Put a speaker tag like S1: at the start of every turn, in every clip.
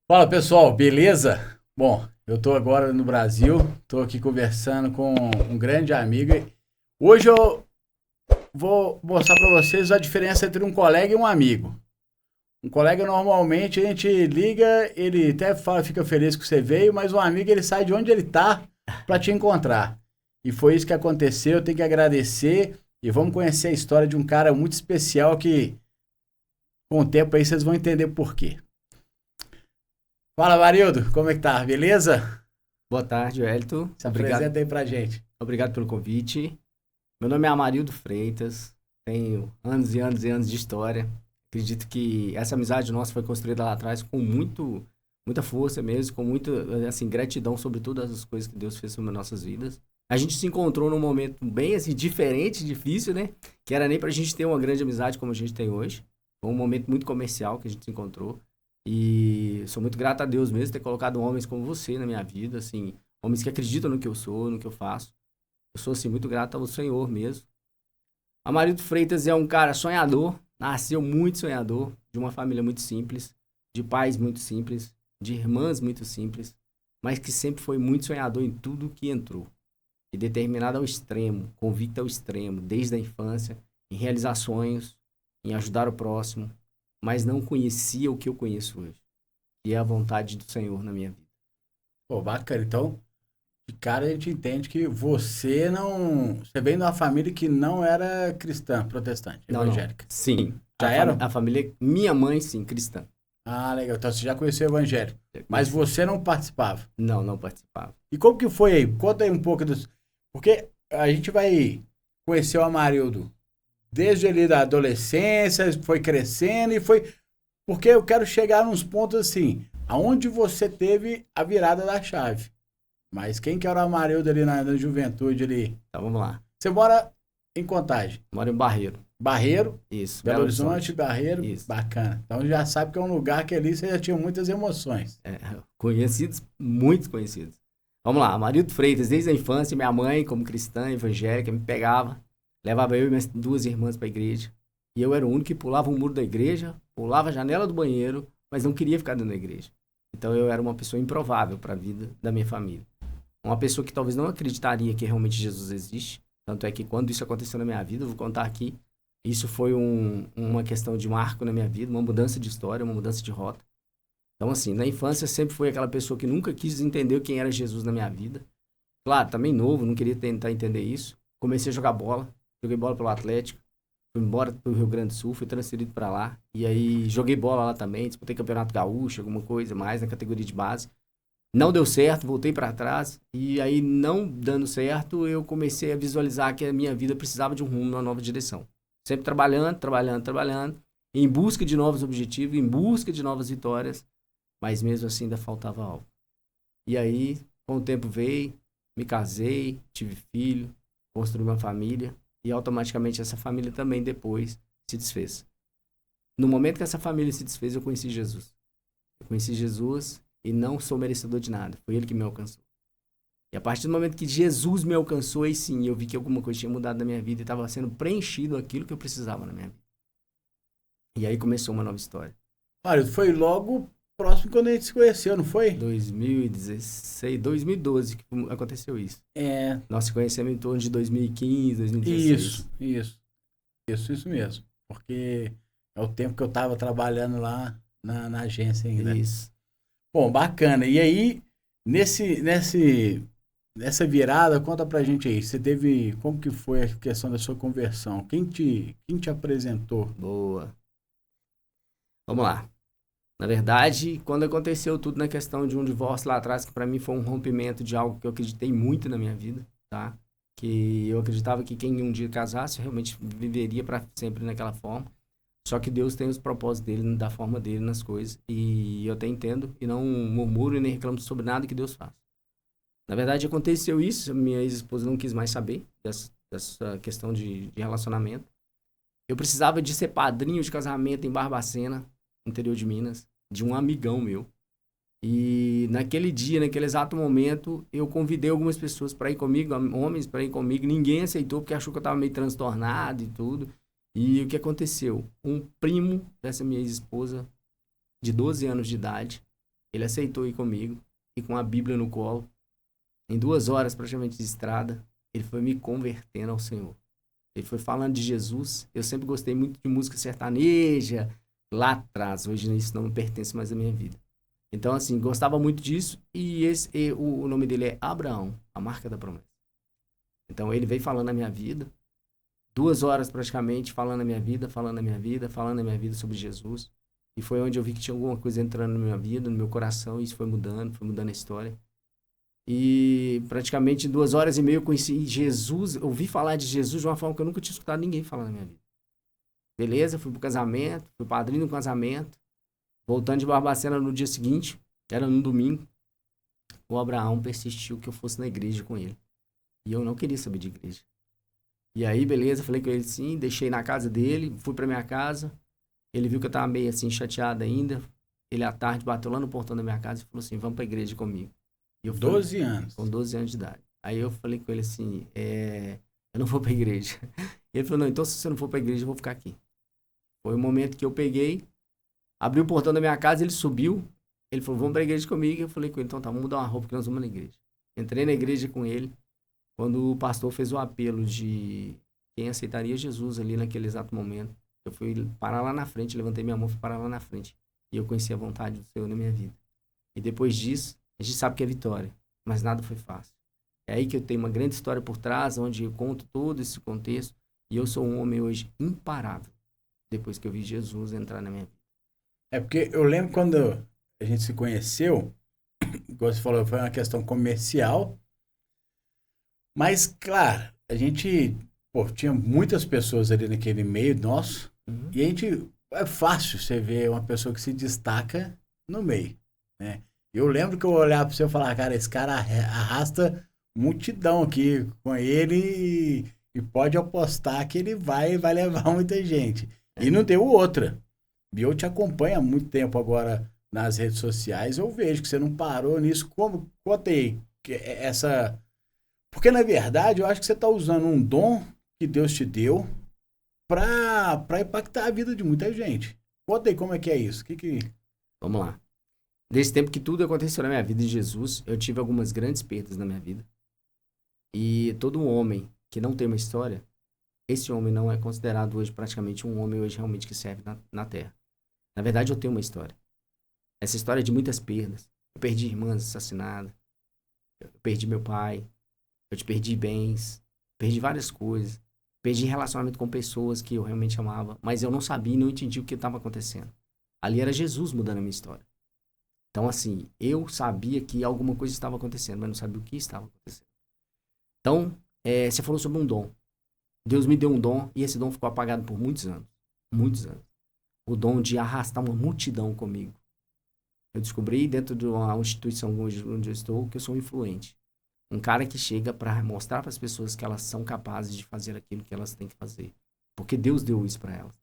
S1: Fala pessoal, beleza? Bom, eu estou agora no Brasil, estou aqui conversando com um grande amigo. Hoje eu vou mostrar para vocês a diferença entre um colega e um amigo. Um colega normalmente a gente liga, ele até fala, fica feliz que você veio, mas um amigo ele sai de onde ele está para te encontrar. E foi isso que aconteceu, eu tenho que agradecer e vamos conhecer a história de um cara muito especial que com o tempo aí vocês vão entender por quê. Fala, Marildo, como é que tá? Beleza?
S2: Boa tarde, Wellington.
S1: Se
S2: Obrigado,
S1: apresenta aí pra gente.
S2: obrigado pelo convite. Meu nome é Amarildo Freitas, tenho anos e anos e anos de história. Acredito que essa amizade nossa foi construída lá atrás com muita força mesmo, com muito, assim, gratidão sobre todas as coisas que Deus fez sobre as nossas vidas. A gente se encontrou num momento bem, assim, diferente, difícil, né? Que era nem pra gente ter uma grande amizade como a gente tem hoje. Foi um momento muito comercial que a gente se encontrou. E sou muito grato a Deus mesmo ter colocado homens como você na minha vida, assim, homens que acreditam no que eu sou, no que eu faço. Eu sou, assim, muito grato ao Senhor mesmo. Amarildo Freitas é um cara sonhador, nasceu muito sonhador, de uma família muito simples, de pais muito simples, de irmãs muito simples, mas que sempre foi muito sonhador em tudo que entrou. E determinado ao extremo, convicto ao extremo, desde a infância, em realizar sonhos, em ajudar o próximo, mas não conhecia o que eu conheço hoje, que é a vontade do Senhor na minha vida.
S1: Pô, bacana. Então, de cara a gente entende que você não. Você vem de uma família que não era cristã, protestante,
S2: Não, não.
S1: evangélica.
S2: Sim.
S1: Já era?
S2: A família, minha mãe, sim, cristã.
S1: Ah, legal. Então você já conheceu o evangelho.
S2: Já
S1: Mas
S2: conheci.
S1: você não participava.
S2: Não, não participava.
S1: E como que foi aí? Conta aí um pouco dos. Porque a gente vai conhecer o Amarildo desde ali da adolescência, foi crescendo e foi. Porque eu quero chegar nos pontos assim, aonde você teve a virada da chave. Mas quem que era o Amarildo ali na juventude ali?
S2: Então vamos lá.
S1: Você mora em Contagem.
S2: Moro em Barreiro.
S1: Barreiro,
S2: Isso,
S1: Belo
S2: Belo
S1: Horizonte,
S2: Horizonte.
S1: Barreiro,
S2: Isso.
S1: bacana. Então já sabe que é um lugar que ali você já tinha muitas emoções.
S2: É, conhecidos, muitos conhecidos. Vamos lá, Amarildo Freitas, desde a infância, minha mãe, como cristã evangélica, me pegava, levava eu e minhas duas irmãs para a igreja. E eu era o único que pulava o muro da igreja, pulava a janela do banheiro, mas não queria ficar dentro da igreja. Então eu era uma pessoa improvável para a vida da minha família. Uma pessoa que talvez não acreditaria que realmente Jesus existe. Tanto é que quando isso aconteceu na minha vida, eu vou contar aqui, isso foi uma questão de marco na minha vida, uma mudança de história, uma mudança de rota. Então, assim, na infância eu sempre fui aquela pessoa que nunca quis entender quem era Jesus na minha vida. Claro, também novo, não queria tentar entender isso. Comecei a jogar bola, joguei bola pelo Atlético, fui embora pro Rio Grande do Sul, fui transferido para lá. E aí joguei bola lá também, disputei Campeonato Gaúcho, alguma coisa mais na categoria de base. Não deu certo, voltei para trás. E aí, não dando certo, eu comecei a visualizar que a minha vida precisava de um rumo, uma nova direção. Sempre trabalhando, trabalhando, trabalhando, em busca de novos objetivos, em busca de novas vitórias, mas mesmo assim ainda faltava algo. E aí, com o tempo veio, me casei, tive filho, construí uma família, e automaticamente essa família também depois se desfez. No momento que essa família se desfez, eu conheci Jesus. Eu conheci Jesus e não sou merecedor de nada. Foi ele que me alcançou. E a partir do momento que Jesus me alcançou, aí sim, eu vi que alguma coisa tinha mudado na minha vida e estava sendo preenchido aquilo que eu precisava na minha vida. E aí começou uma nova história.
S1: Amarildo, foi logo próximo quando a gente se conheceu, não foi?
S2: 2016, 2012 que aconteceu isso.
S1: É,
S2: Nós se conhecemos em torno de 2015, 2016.
S1: isso mesmo. Porque é o tempo que eu estava trabalhando lá na agência ainda.
S2: Isso.
S1: Bom, bacana. E aí, nessa virada, conta pra gente aí. Você teve, como que foi a questão da sua conversão? Quem te apresentou?
S2: Boa. Vamos lá. Na verdade, quando aconteceu tudo na questão de um divórcio lá atrás, que para mim foi um rompimento de algo que eu acreditei muito na minha vida, tá? Que eu acreditava que quem um dia casasse realmente viveria para sempre naquela forma. Só que Deus tem os propósitos dele, da forma dele nas coisas. E eu até entendo e não murmuro e nem reclamo sobre nada que Deus faz. Na verdade, aconteceu isso. Minha ex-esposa não quis mais saber dessa questão de relacionamento. Eu precisava de ser padrinho de casamento em Barbacena, interior de Minas, de um amigão meu. E naquele dia, naquele exato momento, eu convidei algumas pessoas para ir comigo, homens para ir comigo. Ninguém aceitou porque achou que eu estava meio transtornado e tudo. E o que aconteceu? Um primo dessa minha ex-esposa, de 12 anos de idade, Ele aceitou ir comigo e com a Bíblia no colo, em 2 horas praticamente de estrada, ele foi me convertendo ao Senhor. Ele foi falando de Jesus. Eu sempre gostei muito de música sertaneja, lá atrás. Hoje isso não pertence mais à minha vida. Então, assim, gostava muito disso. E o nome dele é Abraão, a marca da promessa. Então, ele veio falando a minha vida. 2 horas praticamente falando a minha vida, falando a minha vida, falando a minha vida sobre Jesus. E foi onde eu vi que tinha alguma coisa entrando na minha vida, no meu coração. E isso foi mudando a história. E praticamente em 2 horas e meia eu conheci Jesus, ouvi falar de Jesus de uma forma que eu nunca tinha escutado ninguém falar na minha vida. Beleza, fui pro casamento, fui padrinho do casamento, voltando de Barbacena no dia seguinte, era no domingo, o Abraão persistiu que eu fosse na igreja com ele. E eu não queria saber de igreja. E aí, beleza, falei com ele sim, deixei na casa dele, fui pra minha casa, ele viu que eu tava meio assim chateado ainda, ele à tarde bateu lá no portão da minha casa e falou assim, vamos pra igreja comigo. E eu fui,
S1: 12 anos.
S2: Com 12 anos de idade. Aí eu falei com ele assim, eu não vou pra igreja. E ele falou, não, então se você não for pra igreja, eu vou ficar aqui. Foi o momento que eu peguei, abri o portão da minha casa, ele subiu, ele falou, vamos pra igreja comigo. Eu falei com ele, então tá, vamos mudar uma roupa que nós vamos na igreja. Entrei na igreja com ele, quando o pastor fez o apelo de quem aceitaria Jesus ali naquele exato momento. Eu fui parar lá na frente, levantei minha mão e fui parar lá na frente. E eu conheci a vontade do Senhor na minha vida. E depois disso, a gente sabe que é vitória, mas nada foi fácil. É aí que eu tenho uma grande história por trás, onde eu conto todo esse contexto, e eu sou um homem hoje imparável, depois que eu vi Jesus entrar na minha vida.
S1: É porque eu lembro quando a gente se conheceu, como você falou, foi uma questão comercial, mas, claro, a gente, tinha muitas pessoas ali naquele meio nosso, e a gente, é fácil você ver uma pessoa que se destaca no meio, né? Eu lembro que eu olhava para você e falava, cara, esse cara arrasta multidão aqui com ele e pode apostar que ele vai levar muita gente. E não deu outra. E eu te acompanho há muito tempo agora nas redes sociais, eu vejo que você não parou nisso. Como? Conta aí essa... Porque, na verdade, eu acho que você está usando um dom que Deus te deu para impactar a vida de muita gente. Conta aí como é que é isso.
S2: Vamos lá. Desse tempo que tudo aconteceu na minha vida de Jesus, eu tive algumas grandes perdas na minha vida. E todo homem que não tem uma história, esse homem não é considerado hoje praticamente um homem hoje realmente que serve na Terra. Na verdade, eu tenho uma história. Essa história é de muitas perdas. Eu perdi irmãs assassinadas. Eu perdi meu pai. Eu te perdi bens. Perdi várias coisas. Perdi relacionamento com pessoas que eu realmente amava. Mas eu não sabia e não entendi o que estava acontecendo. Ali era Jesus mudando a minha história. Então, assim, eu sabia que alguma coisa estava acontecendo, mas não sabia o que estava acontecendo. Então, você falou sobre um dom. Deus me deu um dom e esse dom ficou apagado por muitos anos. Muitos anos. O dom de arrastar uma multidão comigo. Eu descobri dentro de uma instituição onde eu estou que eu sou um influente. Um cara que chega para mostrar para as pessoas que elas são capazes de fazer aquilo que elas têm que fazer. Porque Deus deu isso para elas.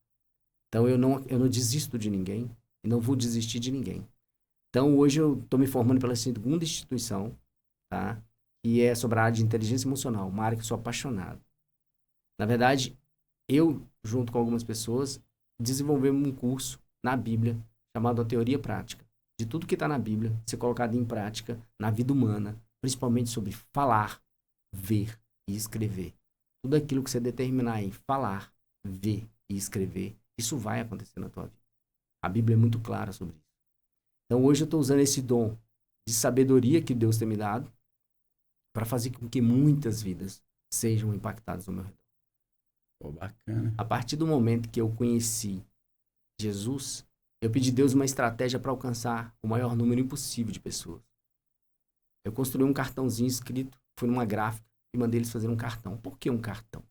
S2: Então, eu não desisto de ninguém e não vou desistir de ninguém. Então, hoje eu estou me formando pela segunda instituição, tá? E é sobre a área de inteligência emocional, uma área que eu sou apaixonado. Na verdade, eu, junto com algumas pessoas, desenvolvemos um curso na Bíblia chamado A Teoria Prática. De tudo que está na Bíblia, ser colocado em prática na vida humana, principalmente sobre falar, ver e escrever. Tudo aquilo que você determinar em falar, ver e escrever, isso vai acontecer na tua vida. A Bíblia é muito clara sobre isso. Então, hoje eu estou usando esse dom de sabedoria que Deus tem me dado para fazer com que muitas vidas sejam impactadas ao meu redor.
S1: Pô, bacana.
S2: A partir do momento que eu conheci Jesus, eu pedi a Deus uma estratégia para alcançar o maior número impossível de pessoas. Eu construí um cartãozinho escrito, fui numa gráfica e mandei eles fazerem um cartão. Por que um cartão?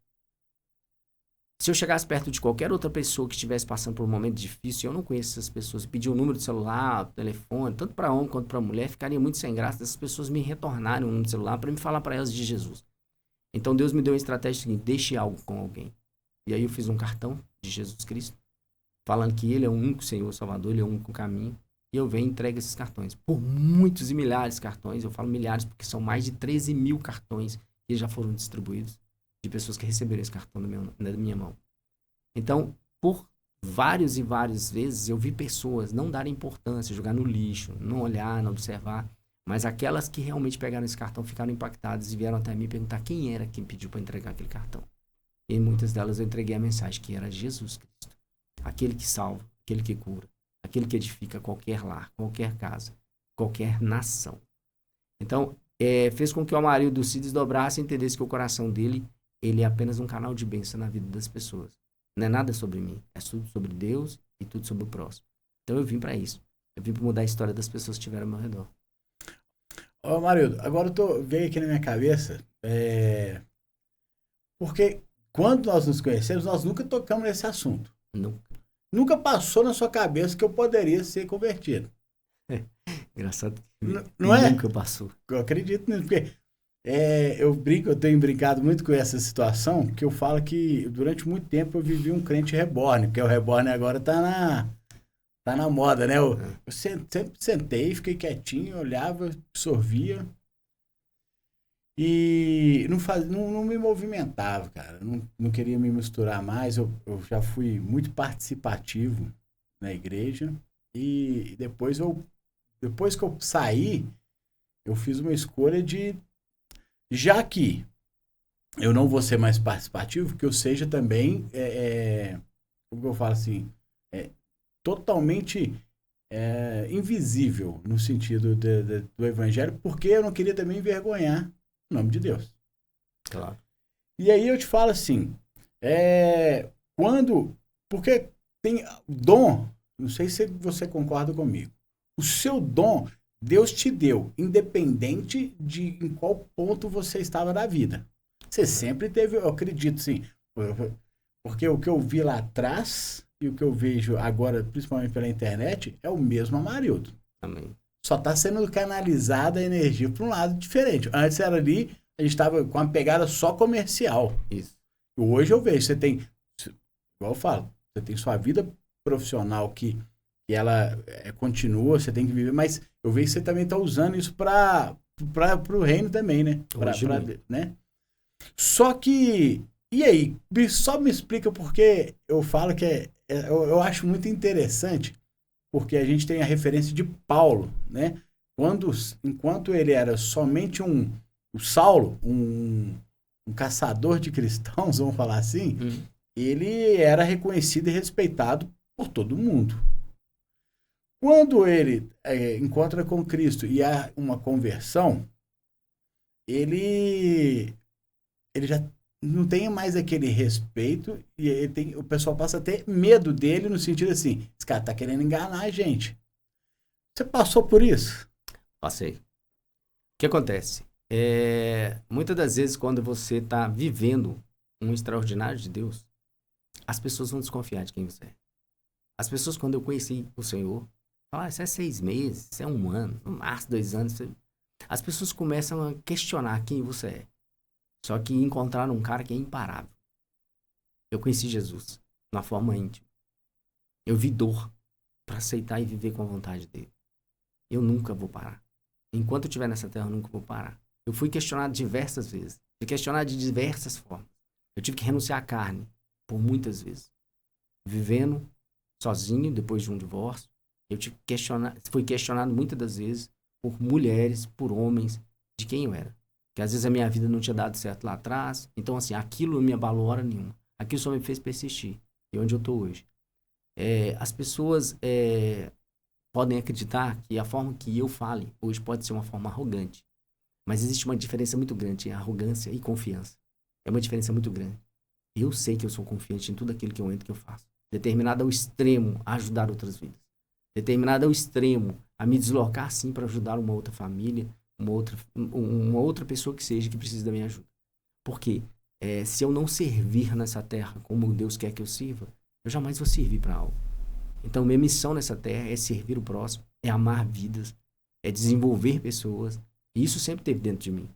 S2: Se eu chegasse perto de qualquer outra pessoa que estivesse passando por um momento difícil, eu não conheço essas pessoas, pedir o número de celular, telefone, tanto para homem quanto para mulher, ficaria muito sem graça dessas pessoas me retornarem o número de celular para me falar para elas de Jesus. Então Deus me deu uma estratégia seguinte: deixe algo com alguém. E aí eu fiz um cartão de Jesus Cristo, falando que Ele é o único Senhor Salvador, Ele é o único caminho. E eu venho e entrego esses cartões. Por muitos e milhares de cartões, eu falo milhares porque são mais de 13 mil cartões que já foram distribuídos de pessoas que receberam esse cartão da minha mão. Então, por várias e várias vezes eu vi pessoas não darem importância, jogar no lixo, não olhar, não observar. Mas aquelas que realmente pegaram esse cartão ficaram impactadas e vieram até mim perguntar quem era quem pediu para entregar aquele cartão. E muitas delas eu entreguei a mensagem que era Jesus Cristo. Aquele que salva, aquele que cura, aquele que edifica qualquer lar, qualquer casa, qualquer nação. Então, fez com que o Amarildo se desdobrasse e entendesse que o coração dele, ele é apenas um canal de bênção na vida das pessoas. Não é nada sobre mim, é tudo sobre Deus e tudo sobre o próximo. Então eu vim para isso. Eu vim para mudar a história das pessoas que estiveram ao meu redor.
S1: Ô, Amarildo, agora veio aqui na minha cabeça, porque quando nós nos conhecemos, nós nunca tocamos nesse assunto. Nunca passou na sua cabeça que eu poderia ser convertido.
S2: Engraçado.
S1: Não é?
S2: Nunca passou.
S1: Eu acredito nisso, porque eu tenho brincado muito com essa situação, que eu falo que durante muito tempo eu vivi um crente reborn, porque o reborn agora tá na moda, né? Eu sempre sentei, fiquei quietinho, olhava, absorvia e não me movimentava, cara. Não queria me misturar mais. Eu já fui muito participativo na igreja e depois que eu saí, eu fiz uma escolha já que eu não vou ser mais participativo, que eu seja também, como eu falo assim, totalmente invisível no sentido do evangelho, porque eu não queria também envergonhar o nome de Deus.
S2: Claro.
S1: E aí eu te falo assim, porque tem dom, não sei se você concorda comigo, o seu dom Deus te deu, independente de em qual ponto você estava na vida. Você sempre teve, eu acredito, sim, porque o que eu vi lá atrás e o que eu vejo agora, principalmente pela internet, é o mesmo Amarildo.
S2: Amém.
S1: Só está sendo canalizada a energia para um lado diferente. Antes era ali, a gente estava com uma pegada só comercial.
S2: Isso.
S1: Hoje eu vejo, você tem, igual eu falo, você tem sua vida profissional que ela continua, você tem que viver, mas eu vejo que você também está usando isso para o reino também, né? Né? Só que, e aí? Só me explica porque eu falo que eu acho muito interessante, porque a gente tem a referência de Paulo, né? Enquanto ele era somente o Saulo, um caçador de cristãos, vamos falar assim, ele era reconhecido e respeitado por todo mundo. Quando ele encontra com Cristo e há uma conversão, ele já não tem mais aquele respeito e o pessoal passa a ter medo dele no sentido assim, esse cara tá querendo enganar a gente. Você passou por isso?
S2: Passei. O que acontece? Muitas das vezes quando você está vivendo um extraordinário de Deus, as pessoas vão desconfiar de quem você é. As pessoas, quando eu conheci o Senhor, isso é 6 meses, isso é 1 ano, no máximo 2 anos. As pessoas começam a questionar quem você é. Só que encontraram um cara que é imparável. Eu conheci Jesus, de uma forma íntima. Eu vi dor para aceitar e viver com a vontade dele. Eu nunca vou parar. Enquanto eu estiver nessa terra, eu nunca vou parar. Eu fui questionado diversas vezes. Fui questionado de diversas formas. Eu tive que renunciar à carne por muitas vezes. Vivendo sozinho, depois de um divórcio. Fui questionado muitas das vezes por mulheres, por homens, de quem eu era. Que às vezes a minha vida não tinha dado certo lá atrás. Então, assim, aquilo não me abalou hora nenhuma. Aquilo só me fez persistir. E onde eu estou hoje. As pessoas podem acreditar que a forma que eu fale hoje pode ser uma forma arrogante. Mas existe uma diferença muito grande entre arrogância e confiança. É uma diferença muito grande. Eu sei que eu sou confiante em tudo aquilo que eu entro, que eu faço. Determinado ao extremo a ajudar outras vidas. Determinado ao extremo a me deslocar, sim, para ajudar uma outra família, uma outra pessoa que seja que precise da minha ajuda. Porque se eu não servir nessa terra como Deus quer que eu sirva, eu jamais vou servir para algo. Então, minha missão nessa terra é servir o próximo, é amar vidas, é desenvolver pessoas. E isso sempre esteve dentro de mim.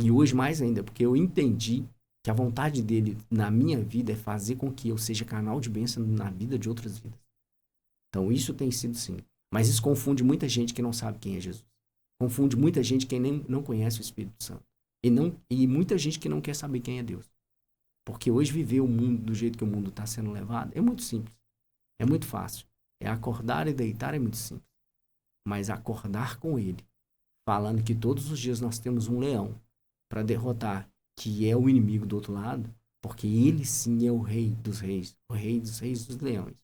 S2: E hoje mais ainda, porque eu entendi que a vontade dele na minha vida é fazer com que eu seja canal de bênção na vida de outras vidas. Então, isso tem sido sim. Mas isso confunde muita gente que não sabe quem é Jesus. Confunde muita gente que nem não conhece o Espírito Santo. E muita gente que não quer saber quem é Deus. Porque hoje viver o mundo do jeito que o mundo está sendo levado é muito simples. É muito fácil. É acordar e deitar é muito simples. Mas acordar com ele, falando que todos os dias nós temos um leão para derrotar, que é o inimigo do outro lado, porque ele sim é o rei dos reis dos leões.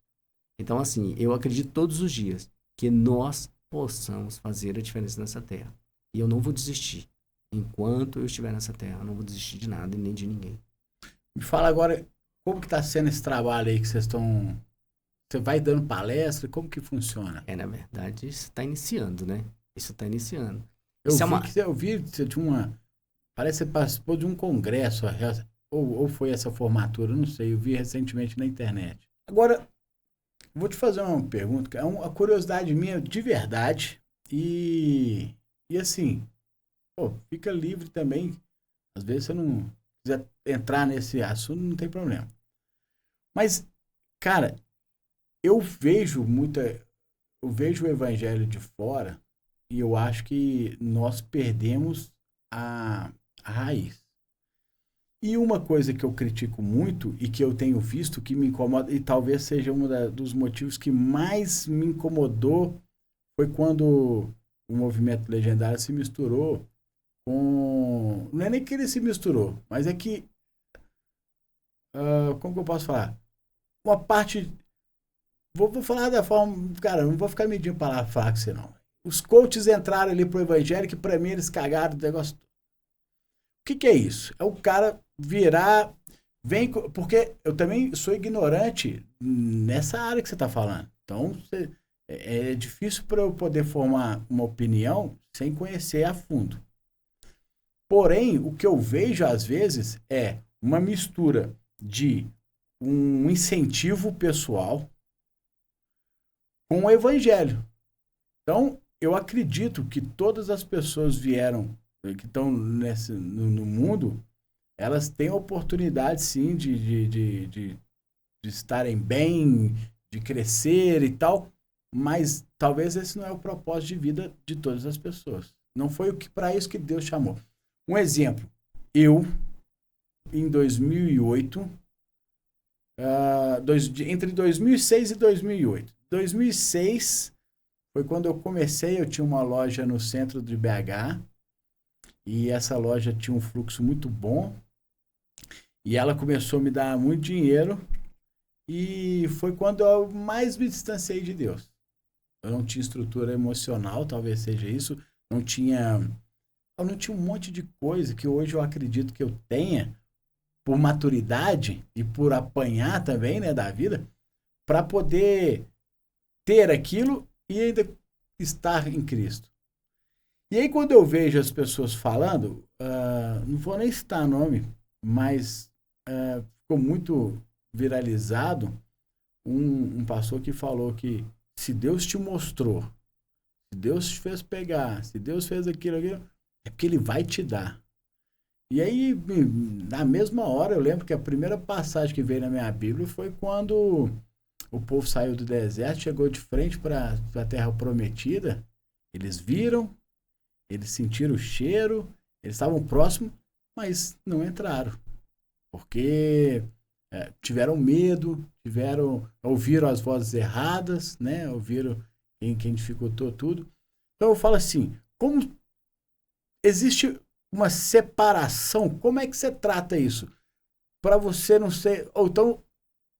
S2: Então, assim, eu acredito todos os dias que nós possamos fazer a diferença nessa terra. E eu não vou desistir. Enquanto eu estiver nessa terra, eu não vou desistir de nada e nem de ninguém.
S1: Me fala agora, como que tá sendo esse trabalho aí que vocês estão... Você vai dando palestra, como que funciona?
S2: Na verdade, isso está iniciando, né? Isso está iniciando.
S1: Eu vi que você tinha uma... Parece que você participou de um congresso, ou foi essa formatura, não sei, eu vi recentemente na internet. Agora, vou te fazer uma pergunta, que é uma curiosidade minha de verdade, e assim, pô, fica livre também, às vezes você não quiser entrar nesse assunto, não tem problema. Mas, cara, eu vejo o evangelho de fora, e eu acho que nós perdemos a raiz. E uma coisa que eu critico muito e que eu tenho visto que me incomoda, e talvez seja dos motivos que mais me incomodou, foi quando o movimento legendário se misturou com... Não é nem que ele se misturou, mas é que... como que eu posso falar? Uma parte... Vou falar da forma... Cara, não vou ficar medindo palavra fraca, senão. Os coaches entraram ali pro evangelho, que pra mim eles cagaram o negócio. O que é isso? É o cara virar... Porque eu também sou ignorante nessa área que você está falando. Então, é difícil para eu poder formar uma opinião sem conhecer a fundo. Porém, o que eu vejo às vezes é uma mistura de um incentivo pessoal com o evangelho. Então, eu acredito que todas as pessoas que estão no mundo, elas têm a oportunidade, sim, de estarem bem, de crescer e tal, mas talvez esse não é o propósito de vida de todas as pessoas. Não foi para isso que Deus chamou. Um exemplo, eu, em 2008, entre 2006 e 2008. 2006 foi quando eu comecei, eu tinha uma loja no centro de BH, e essa loja tinha um fluxo muito bom, e ela começou a me dar muito dinheiro, e foi quando eu mais me distanciei de Deus. Eu não tinha estrutura emocional, talvez seja isso, eu não tinha um monte de coisa que hoje eu acredito que eu tenha, por maturidade e por apanhar também, né, da vida, para poder ter aquilo e ainda estar em Cristo. E aí, quando eu vejo as pessoas falando, não vou nem citar nome, mas ficou muito viralizado um pastor que falou que se Deus te mostrou, se Deus te fez pegar, se Deus fez aquilo, é porque Ele vai te dar. E aí, na mesma hora, eu lembro que a primeira passagem que veio na minha Bíblia foi quando o povo saiu do deserto, chegou de frente para a terra prometida, eles viram, eles sentiram o cheiro, eles estavam próximos, mas não entraram. Porque tiveram medo, ouviram as vozes erradas, né? Ouviram quem dificultou tudo. Então eu falo assim, como existe uma separação, como é que você trata isso? Para você não ser... Ou então,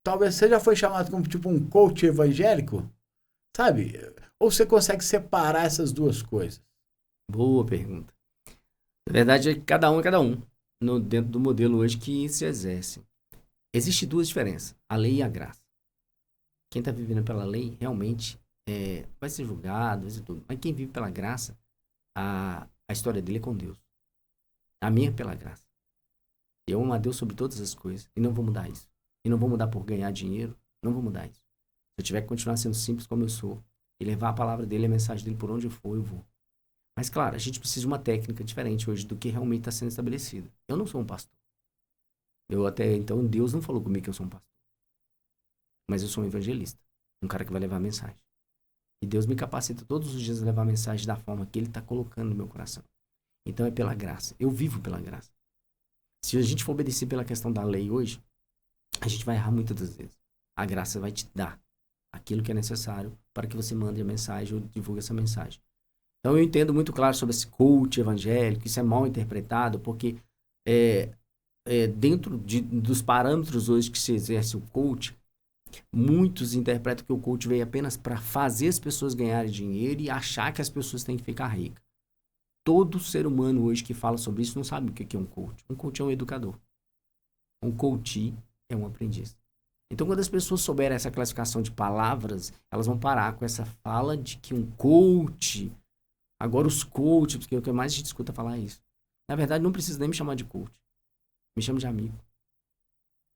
S1: talvez você já foi chamado como tipo um coach evangélico, sabe? Ou você consegue separar essas duas coisas?
S2: Boa pergunta. Na verdade, é cada um é cada um, dentro do modelo hoje que se exerce. Existem duas diferenças, a lei e a graça. Quem está vivendo pela lei, realmente, vai ser julgado, vai ser tudo. Mas quem vive pela graça, a história dele é com Deus. A minha é pela graça. Eu amo a Deus sobre todas as coisas e não vou mudar isso. E não vou mudar por ganhar dinheiro, não vou mudar isso. Se eu tiver que continuar sendo simples como eu sou e levar a palavra dele, a mensagem dele por onde eu for, eu vou. Mas, claro, a gente precisa de uma técnica diferente hoje do que realmente está sendo estabelecido. Eu não sou um pastor. Então, Deus não falou comigo que eu sou um pastor. Mas eu sou um evangelista. Um cara que vai levar a mensagem. E Deus me capacita todos os dias a levar a mensagem da forma que Ele está colocando no meu coração. Então, é pela graça. Eu vivo pela graça. Se a gente for obedecer pela questão da lei hoje, a gente vai errar muitas das vezes. A graça vai te dar aquilo que é necessário para que você mande a mensagem ou divulgue essa mensagem. Então, eu entendo muito claro sobre esse coach evangélico, isso é mal interpretado, porque dentro dos parâmetros hoje que se exerce o coach, muitos interpretam que o coach veio apenas para fazer as pessoas ganharem dinheiro e achar que as pessoas têm que ficar ricas. Todo ser humano hoje que fala sobre isso não sabe o que é um coach. Um coach é um educador. Um coach é um aprendiz. Então, quando as pessoas souberem essa classificação de palavras, elas vão parar com essa fala de que um coach... Agora os coaches, porque o que mais a gente escuta falar é isso. Na verdade, não precisa nem me chamar de coach. Me chama de amigo.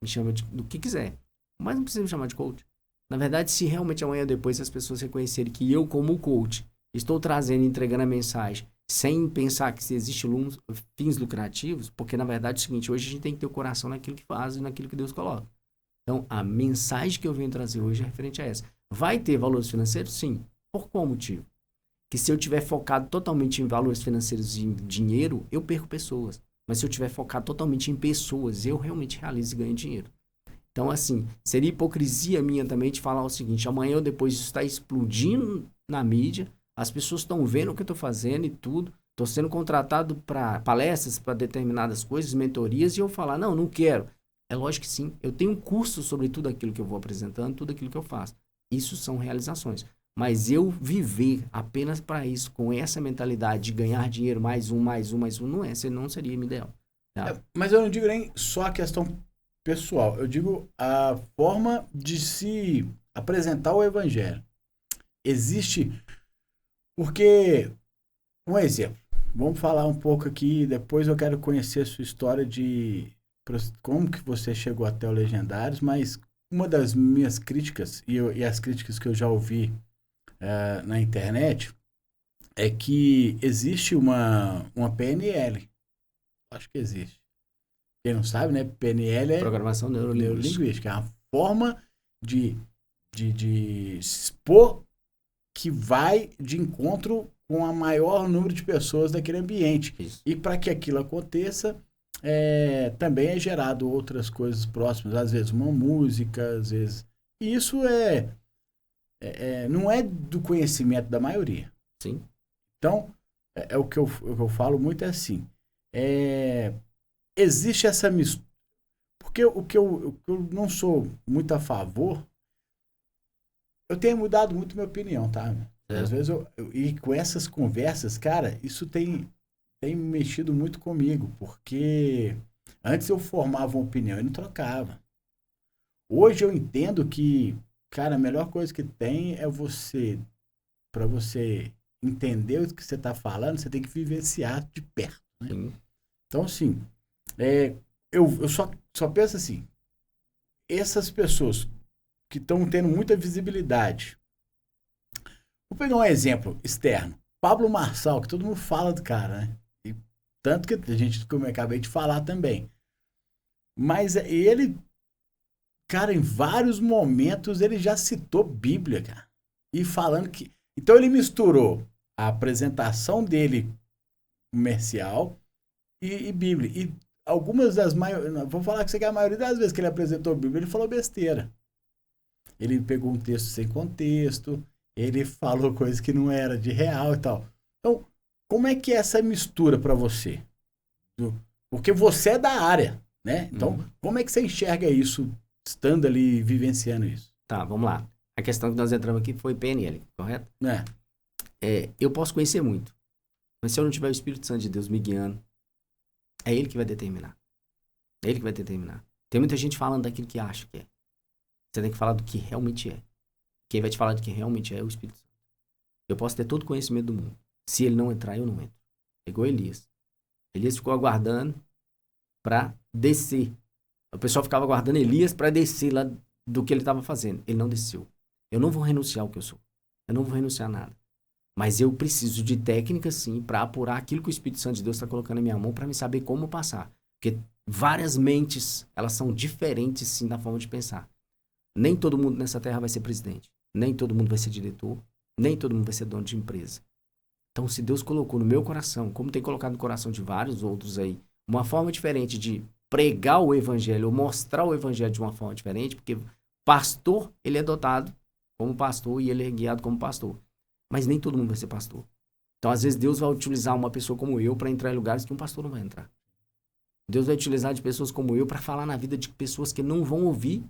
S2: Me chama do que quiser. Mas não precisa me chamar de coach. Na verdade, se realmente amanhã ou depois as pessoas reconhecerem que eu, como coach, estou trazendo e entregando a mensagem sem pensar que se existe fins lucrativos, porque na verdade é o seguinte, hoje a gente tem que ter o coração naquilo que faz e naquilo que Deus coloca. Então, a mensagem que eu venho trazer hoje é referente a essa. Vai ter valores financeiros? Sim. Por qual motivo? Que se eu tiver focado totalmente em valores financeiros e em dinheiro, eu perco pessoas. Mas se eu tiver focado totalmente em pessoas, eu realmente realizo e ganho dinheiro. Então, assim, seria hipocrisia minha também de falar o seguinte, amanhã ou depois isso está explodindo na mídia, as pessoas estão vendo o que eu estou fazendo e tudo, estou sendo contratado para palestras, para determinadas coisas, mentorias, e eu falar, não quero. É lógico que sim, eu tenho um curso sobre tudo aquilo que eu vou apresentando, tudo aquilo que eu faço. Isso são realizações. Mas eu viver apenas para isso, com essa mentalidade de ganhar dinheiro, mais um, não seria o ideal. Tá?
S1: Mas eu não digo nem só a questão pessoal, eu digo a forma de se apresentar o evangelho. Existe, porque, um exemplo, vamos falar um pouco aqui, depois eu quero conhecer a sua história de como que você chegou até o Legendários, mas uma das minhas críticas, e as críticas que eu já ouvi na internet, é que existe uma PNL. Acho que existe. Quem não sabe, né? PNL é
S2: Programação Neurolinguística.
S1: É a forma de expor que vai de encontro com a maior número de pessoas daquele ambiente.
S2: Isso.
S1: E para que aquilo aconteça, também é gerado outras coisas próximas. Às vezes uma música, às vezes... E isso não é do conhecimento da maioria.
S2: Sim.
S1: Então, o que eu falo muito é assim. Existe essa mistura. Porque o que eu não sou muito a favor, eu tenho mudado muito minha opinião, tá? Às vezes e com essas conversas, cara, isso tem mexido muito comigo, porque antes eu formava uma opinião e não trocava. Hoje eu entendo que, cara, a melhor coisa que tem é para você entender o que você está falando, você tem que vivenciar de perto, né?
S2: Sim.
S1: Então, assim, eu só penso assim, essas pessoas que estão tendo muita visibilidade. Vou pegar um exemplo externo. Pablo Marçal, que todo mundo fala do cara, né? E tanto que a gente, como eu acabei de falar também. Mas ele, cara, em vários momentos ele já citou Bíblia, cara. E falando que... Então ele misturou a apresentação dele comercial e Bíblia. E algumas das vou falar que a maioria das vezes que ele apresentou a Bíblia, ele falou besteira. Ele pegou um texto sem contexto, ele falou coisas que não era de real e tal. Então, como é que é essa mistura para você? Porque você é da área, né? Então, como é que você enxerga isso, estando ali, vivenciando isso?
S2: Tá, vamos lá. A questão que nós entramos aqui foi PNL, correto? Eu posso conhecer muito, mas se eu não tiver o Espírito Santo de Deus me guiando, é Ele que vai determinar. É Ele que vai determinar. Tem muita gente falando daquilo que acha que é. Você tem que falar do que realmente é. Quem vai te falar do que realmente é o Espírito Santo. Eu posso ter todo o conhecimento do mundo. Se ele não entrar, eu não entro. É igual Elias. Elias ficou aguardando para descer. O pessoal ficava aguardando Elias para descer lá do que ele estava fazendo. Ele não desceu. Eu não vou renunciar ao que eu sou. Eu não vou renunciar a nada. Mas eu preciso de técnica, sim, para apurar aquilo que o Espírito Santo de Deus está colocando na minha mão para me saber como passar. Porque várias mentes, elas são diferentes, sim, da forma de pensar. Nem todo mundo nessa terra vai ser presidente. Nem todo mundo vai ser diretor. Nem todo mundo vai ser dono de empresa. Então, se Deus colocou no meu coração, como tem colocado no coração de vários outros aí, uma forma diferente de pregar o evangelho ou mostrar o evangelho de uma forma diferente, porque pastor, ele é dotado como pastor e ele é guiado como pastor. Mas nem todo mundo vai ser pastor. Então, às vezes, Deus vai utilizar uma pessoa como eu para entrar em lugares que um pastor não vai entrar. Deus vai utilizar de pessoas como eu para falar na vida de pessoas que não vão ouvir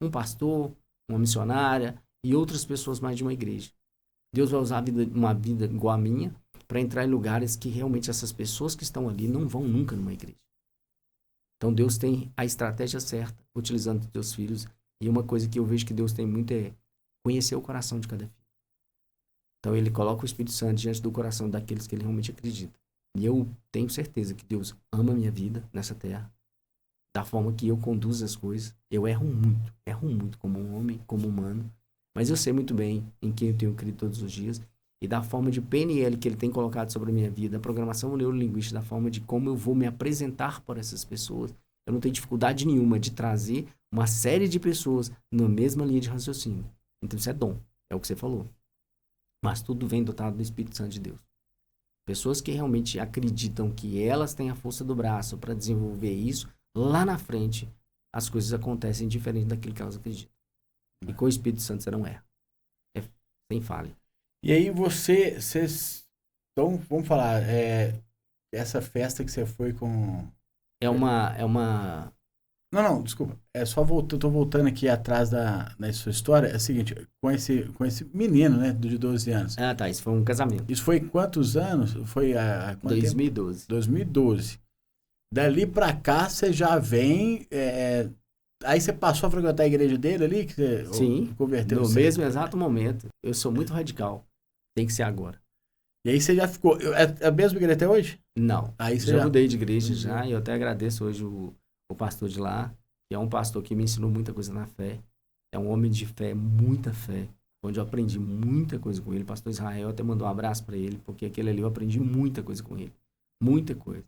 S2: um pastor, uma missionária e outras pessoas mais de uma igreja. Deus vai usar uma vida igual a minha para entrar em lugares que realmente essas pessoas que estão ali não vão nunca numa igreja. Então, Deus tem a estratégia certa, utilizando os teus filhos. E uma coisa que eu vejo que Deus tem muito é conhecer o coração de cada filho. Então, ele coloca o Espírito Santo diante do coração daqueles que ele realmente acredita. E eu tenho certeza que Deus ama a minha vida nessa terra, da forma que eu conduzo as coisas. Eu erro muito como um homem, como humano, mas eu sei muito bem em quem eu tenho crido todos os dias e da forma de PNL que ele tem colocado sobre a minha vida, a programação neurolinguística, da forma de como eu vou me apresentar para essas pessoas. Eu não tenho dificuldade nenhuma de trazer uma série de pessoas na mesma linha de raciocínio. Então isso é dom, é o que você falou. Mas tudo vem dotado do Espírito Santo de Deus. Pessoas que realmente acreditam que elas têm a força do braço para desenvolver isso, lá na frente, as coisas acontecem diferente daquilo que elas acreditam. E com o Espírito Santo você não erra. É sem falha.
S1: E aí então, vamos falar, essa festa que você foi com...
S2: É uma...
S1: Não, desculpa. Eu tô voltando aqui atrás da sua história. É o seguinte, com esse menino, né, de 12 anos.
S2: Ah, tá, isso foi um casamento.
S1: Isso foi quantos anos? Foi há quanto
S2: 2012.
S1: tempo? 2012. Dali pra cá, você já vem... Aí você passou a frequentar a igreja dele ali? Que você
S2: Sim,
S1: converteu
S2: no
S1: você?
S2: mesmo exato momento. Eu sou muito radical. Tem que ser agora.
S1: E aí você já ficou... É a mesma igreja até hoje?
S2: Não,
S1: Aí você
S2: já mudei de igreja já. E eu até agradeço hoje o pastor de lá, que é um pastor que me ensinou muita coisa na fé. É um homem de fé, muita fé. Onde eu aprendi muita coisa com ele. O pastor Israel até mandou um abraço para ele, porque aquele ali eu aprendi muita coisa com ele. Muita coisa.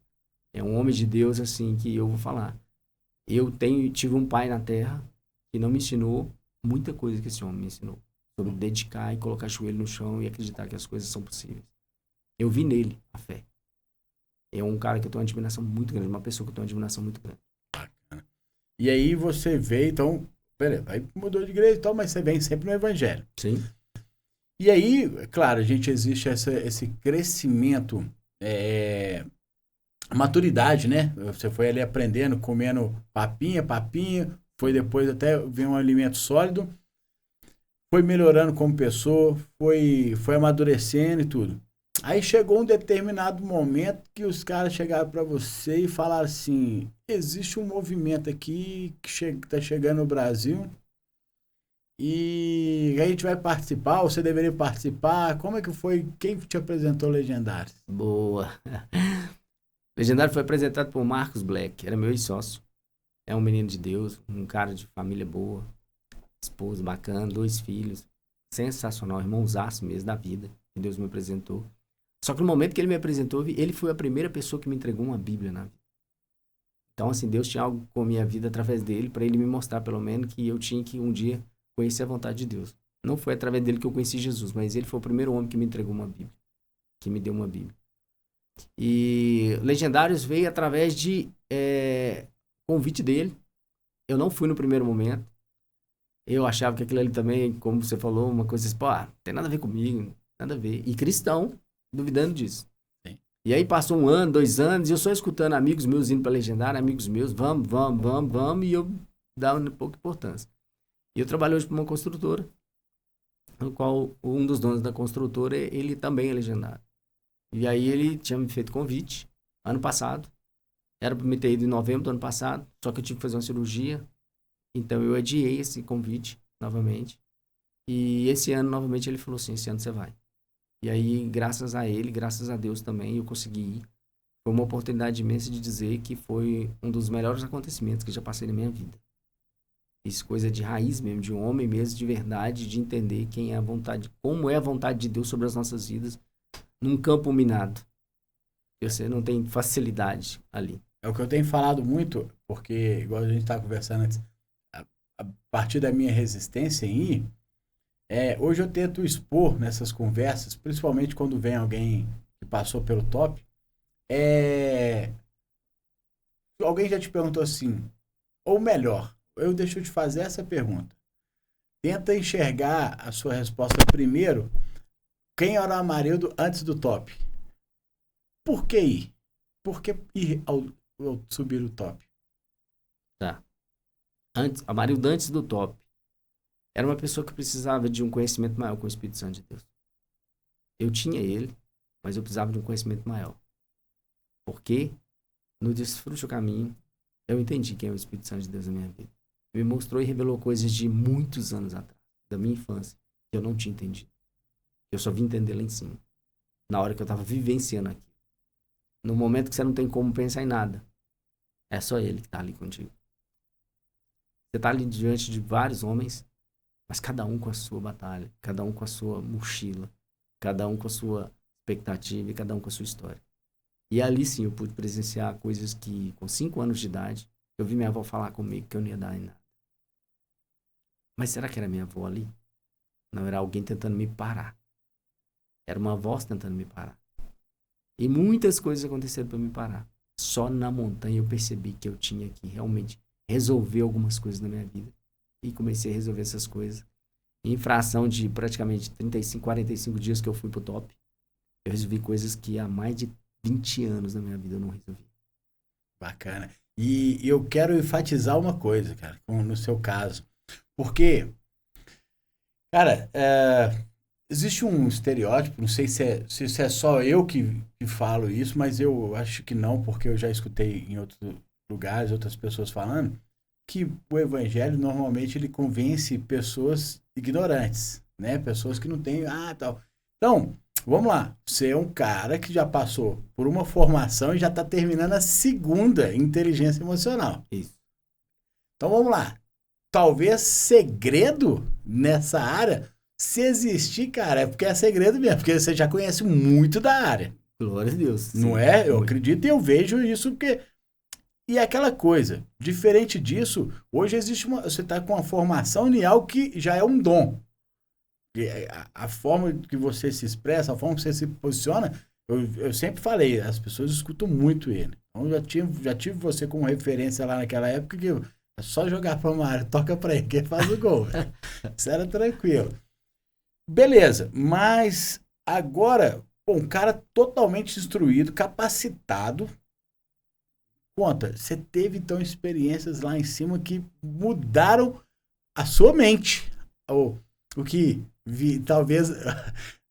S2: É um homem de Deus, assim, que eu vou falar. Eu tive um pai na terra que não me ensinou muita coisa que esse homem me ensinou. Sobre dedicar e colocar o joelho no chão e acreditar que as coisas são possíveis. Eu vi nele a fé. É um cara que eu tenho uma admiração muito grande, uma pessoa que eu tenho uma admiração muito grande.
S1: Bacana. E aí você veio, então, beleza, aí mudou de igreja e tal, mas você vem sempre no evangelho.
S2: Sim.
S1: E aí, claro, existe esse crescimento, maturidade, né? Você foi ali aprendendo, comendo papinha, foi depois até ver um alimento sólido, foi melhorando como pessoa, foi amadurecendo e tudo. Aí chegou um determinado momento que os caras chegaram para você e falaram assim, existe um movimento aqui que tá chegando no Brasil e a gente vai participar, ou você deveria participar. Como é que foi? Quem te apresentou Legendários?
S2: Boa. Legendário foi apresentado por Marcos Black, era meu ex-sócio. É um menino de Deus, um cara de família boa, esposa bacana, 2 filhos. Sensacional, irmãozaço mesmo da vida, que Deus me apresentou. Só que no momento que ele me apresentou, ele foi a primeira pessoa que me entregou uma Bíblia na vida. Então, assim, Deus tinha algo com a minha vida através dele, para ele me mostrar, pelo menos, que eu tinha que um dia conhecer a vontade de Deus. Não foi através dele que eu conheci Jesus, mas ele foi o primeiro homem que me entregou uma Bíblia, que me deu uma Bíblia. E Legendários veio através de convite dele. Eu não fui no primeiro momento. Eu achava que aquilo ali também, como você falou, uma coisa assim, pô, não tem nada a ver comigo, nada a ver. E cristão, duvidando disso.
S1: Sim.
S2: E aí passou 1 ano, 2 anos, e eu só escutando amigos meus indo para Legendário, amigos meus, vamos, e eu dava pouca importância. E eu trabalho hoje para uma construtora, no qual um dos donos da construtora, ele também é Legendário. E aí ele tinha me feito convite, ano passado, era para me ter ido em novembro do ano passado, só que eu tive que fazer uma cirurgia, então eu adiei esse convite novamente. E esse ano, novamente, ele falou assim, esse ano você vai. E aí, graças a ele, graças a Deus também, eu consegui ir. Foi uma oportunidade imensa de dizer que foi um dos melhores acontecimentos que eu já passei na minha vida. Isso, coisa de raiz mesmo, de um homem mesmo, de verdade, de entender quem é a vontade, como é a vontade de Deus sobre as nossas vidas, num campo minado. Você não tem facilidade ali.
S1: É o que eu tenho falado muito, porque, igual a gente estava conversando antes, a partir da minha resistência em ir, hoje eu tento expor nessas conversas, principalmente quando vem alguém que passou pelo top, alguém já te perguntou assim, ou melhor, deixo eu te fazer essa pergunta. tenta enxergar a sua resposta primeiro. Quem era o Amarildo antes do top? Por que ir? Por que ir ao subir o top?
S2: Tá. Amarildo antes do top. Era uma pessoa que precisava de um conhecimento maior com o Espírito Santo de Deus. Eu tinha ele, mas eu precisava de um conhecimento maior. Porque no Desfrute o Caminho, eu entendi quem é o Espírito Santo de Deus na minha vida. Me mostrou e revelou coisas de muitos anos atrás, da minha infância, que eu não tinha entendido. Eu só vim entender lá em cima, na hora que eu estava vivenciando aquilo. No momento que você não tem como pensar em nada, é só ele que está ali contigo. Você está ali diante de vários homens, mas cada um com a sua batalha, cada um com a sua mochila, cada um com a sua expectativa e cada um com a sua história. E ali sim eu pude presenciar coisas que, com 5 anos de idade, eu vi minha avó falar comigo que eu não ia dar em nada. Mas será que era minha avó ali? Não, era alguém tentando me parar. Era uma voz tentando me parar. E muitas coisas aconteceram para me parar. Só na montanha eu percebi que eu tinha que realmente resolver algumas coisas na minha vida. E comecei a resolver essas coisas. Em fração de praticamente 35, 45 dias que eu fui pro top, eu resolvi coisas que há mais de 20 anos na minha vida eu não resolvi.
S1: Bacana. E eu quero enfatizar uma coisa, cara, no seu caso. Porque, cara, existe um estereótipo, não sei se é só eu que falo isso, mas eu acho que não, porque eu já escutei em outros lugares, outras pessoas falando, que o evangelho normalmente ele convence pessoas ignorantes, né? Pessoas que não têm, tal. Então, vamos lá, você é um cara que já passou por uma formação e já está terminando a segunda inteligência emocional.
S2: Isso.
S1: Então vamos lá. Talvez segredo nessa área, se existir, cara, é porque é segredo mesmo, porque você já conhece muito da área.
S2: Glória a Deus.
S1: Não
S2: sim.
S1: é? Eu acredito e eu vejo isso porque... E é aquela coisa, diferente disso, hoje existe você está com uma formação em algo que já é um dom. A forma que você se expressa, a forma que você se posiciona, eu sempre falei, as pessoas escutam muito ele. Então já tive você como referência lá naquela época que é só jogar para uma área, toca para ele, que ele faz o gol. Isso era tranquilo. Beleza, mas agora, um cara totalmente instruído, capacitado. Conta, você teve então experiências lá em cima que mudaram a sua mente. O que talvez,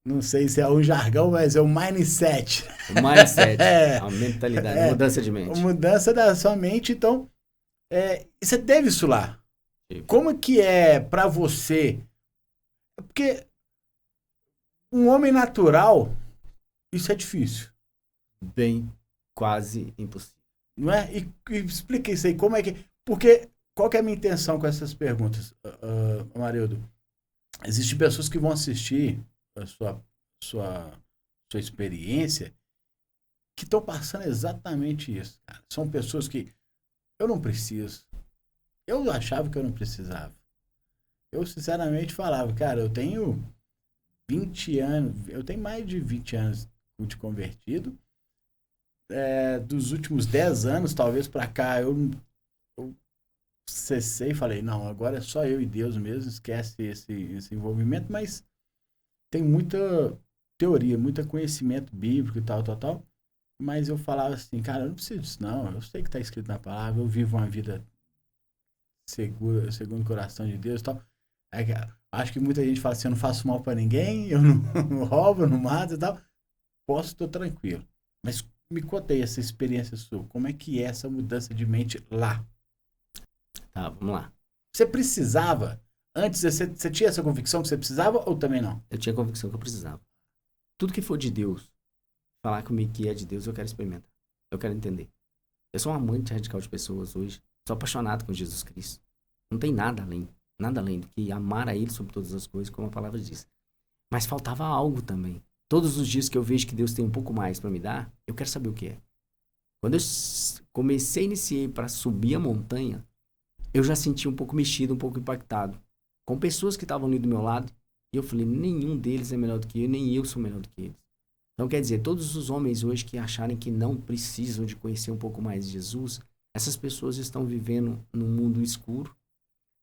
S1: não sei se é um jargão, mas é o mindset.
S2: O mindset, a mentalidade, mudança de mente.
S1: Mudança da sua mente, então, você teve isso lá.
S2: Sim.
S1: Como que é pra você? Porque um homem natural, isso é difícil.
S2: Bem, quase impossível.
S1: Não é? E explica isso aí, como é que... Porque, qual que é a minha intenção com essas perguntas, Amarildo? Existem pessoas que vão assistir a sua experiência que estão passando exatamente isso, cara. São pessoas que eu não preciso. Eu achava que eu não precisava. Eu, sinceramente, falava, cara, eu tenho 20 anos, eu tenho mais de 20 anos de convertido. Dos últimos 10 anos, talvez pra cá, eu cessei e falei, não, agora é só eu e Deus mesmo, esquece esse envolvimento, mas tem muita teoria, muito conhecimento bíblico e tal, mas eu falava assim, cara, eu não preciso disso não, eu sei que está escrito na palavra, eu vivo uma vida segura, segundo o coração de Deus e tal. Acho que muita gente fala assim, eu não faço mal para ninguém, eu não roubo, eu não mato e tal, estou tranquilo. Mas me conta aí essa experiência sua, como é que é essa mudança de mente lá?
S2: Tá, vamos lá.
S1: Você precisava, antes, você tinha essa convicção que você precisava ou também não?
S2: Eu tinha a convicção que eu precisava. Tudo que for de Deus, falar comigo que é de Deus, eu quero experimentar. Eu quero entender. Eu sou um amante radical de pessoas hoje. Sou apaixonado com Jesus Cristo. Não tem nada além do que amar a Ele sobre todas as coisas, como a palavra diz. Mas faltava algo também. Todos os dias que eu vejo que Deus tem um pouco mais para me dar, eu quero saber o que é. Quando eu iniciei para subir a montanha, eu já senti um pouco mexido, um pouco impactado. Com pessoas que estavam ali do meu lado, e eu falei, nenhum deles é melhor do que eu, nem eu sou melhor do que eles. Então, quer dizer, todos os homens hoje que acharem que não precisam de conhecer um pouco mais de Jesus, essas pessoas estão vivendo num mundo escuro,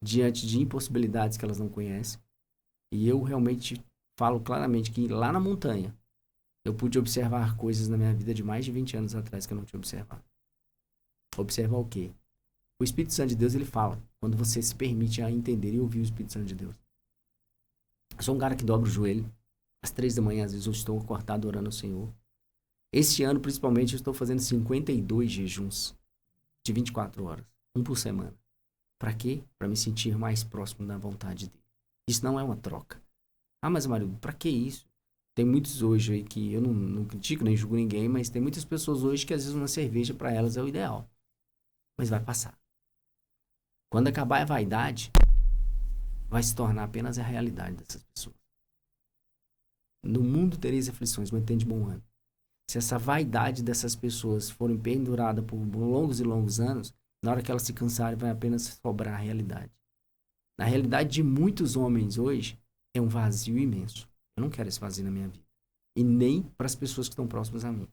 S2: diante de impossibilidades que elas não conhecem. E eu realmente falo claramente que lá na montanha, eu pude observar coisas na minha vida de mais de 20 anos atrás que eu não tinha observado. Observar o quê? O Espírito Santo de Deus, ele fala quando você se permite a entender e ouvir o Espírito Santo de Deus. Eu sou um cara que dobra o joelho. Às 3 da manhã, às vezes, eu estou acordado orando ao Senhor. Este ano, principalmente, eu estou fazendo 52 jejuns de 24 horas. Um por semana. Para quê? Para me sentir mais próximo da vontade dele. Isso não é uma troca. Ah, mas marido, para que isso? Tem muitos hoje aí que eu não critico nem julgo ninguém, mas tem muitas pessoas hoje que às vezes uma cerveja para elas é o ideal. Mas vai passar. Quando acabar a vaidade, vai se tornar apenas a realidade dessas pessoas. No mundo tereis aflições, mas tende bom ânimo. Se essa vaidade dessas pessoas forem pendurada por longos e longos anos, na hora que elas se cansarem, vai apenas sobrar a realidade. Na realidade de muitos homens hoje, é um vazio imenso. Eu não quero esse vazio na minha vida. E nem para as pessoas que estão próximas a mim.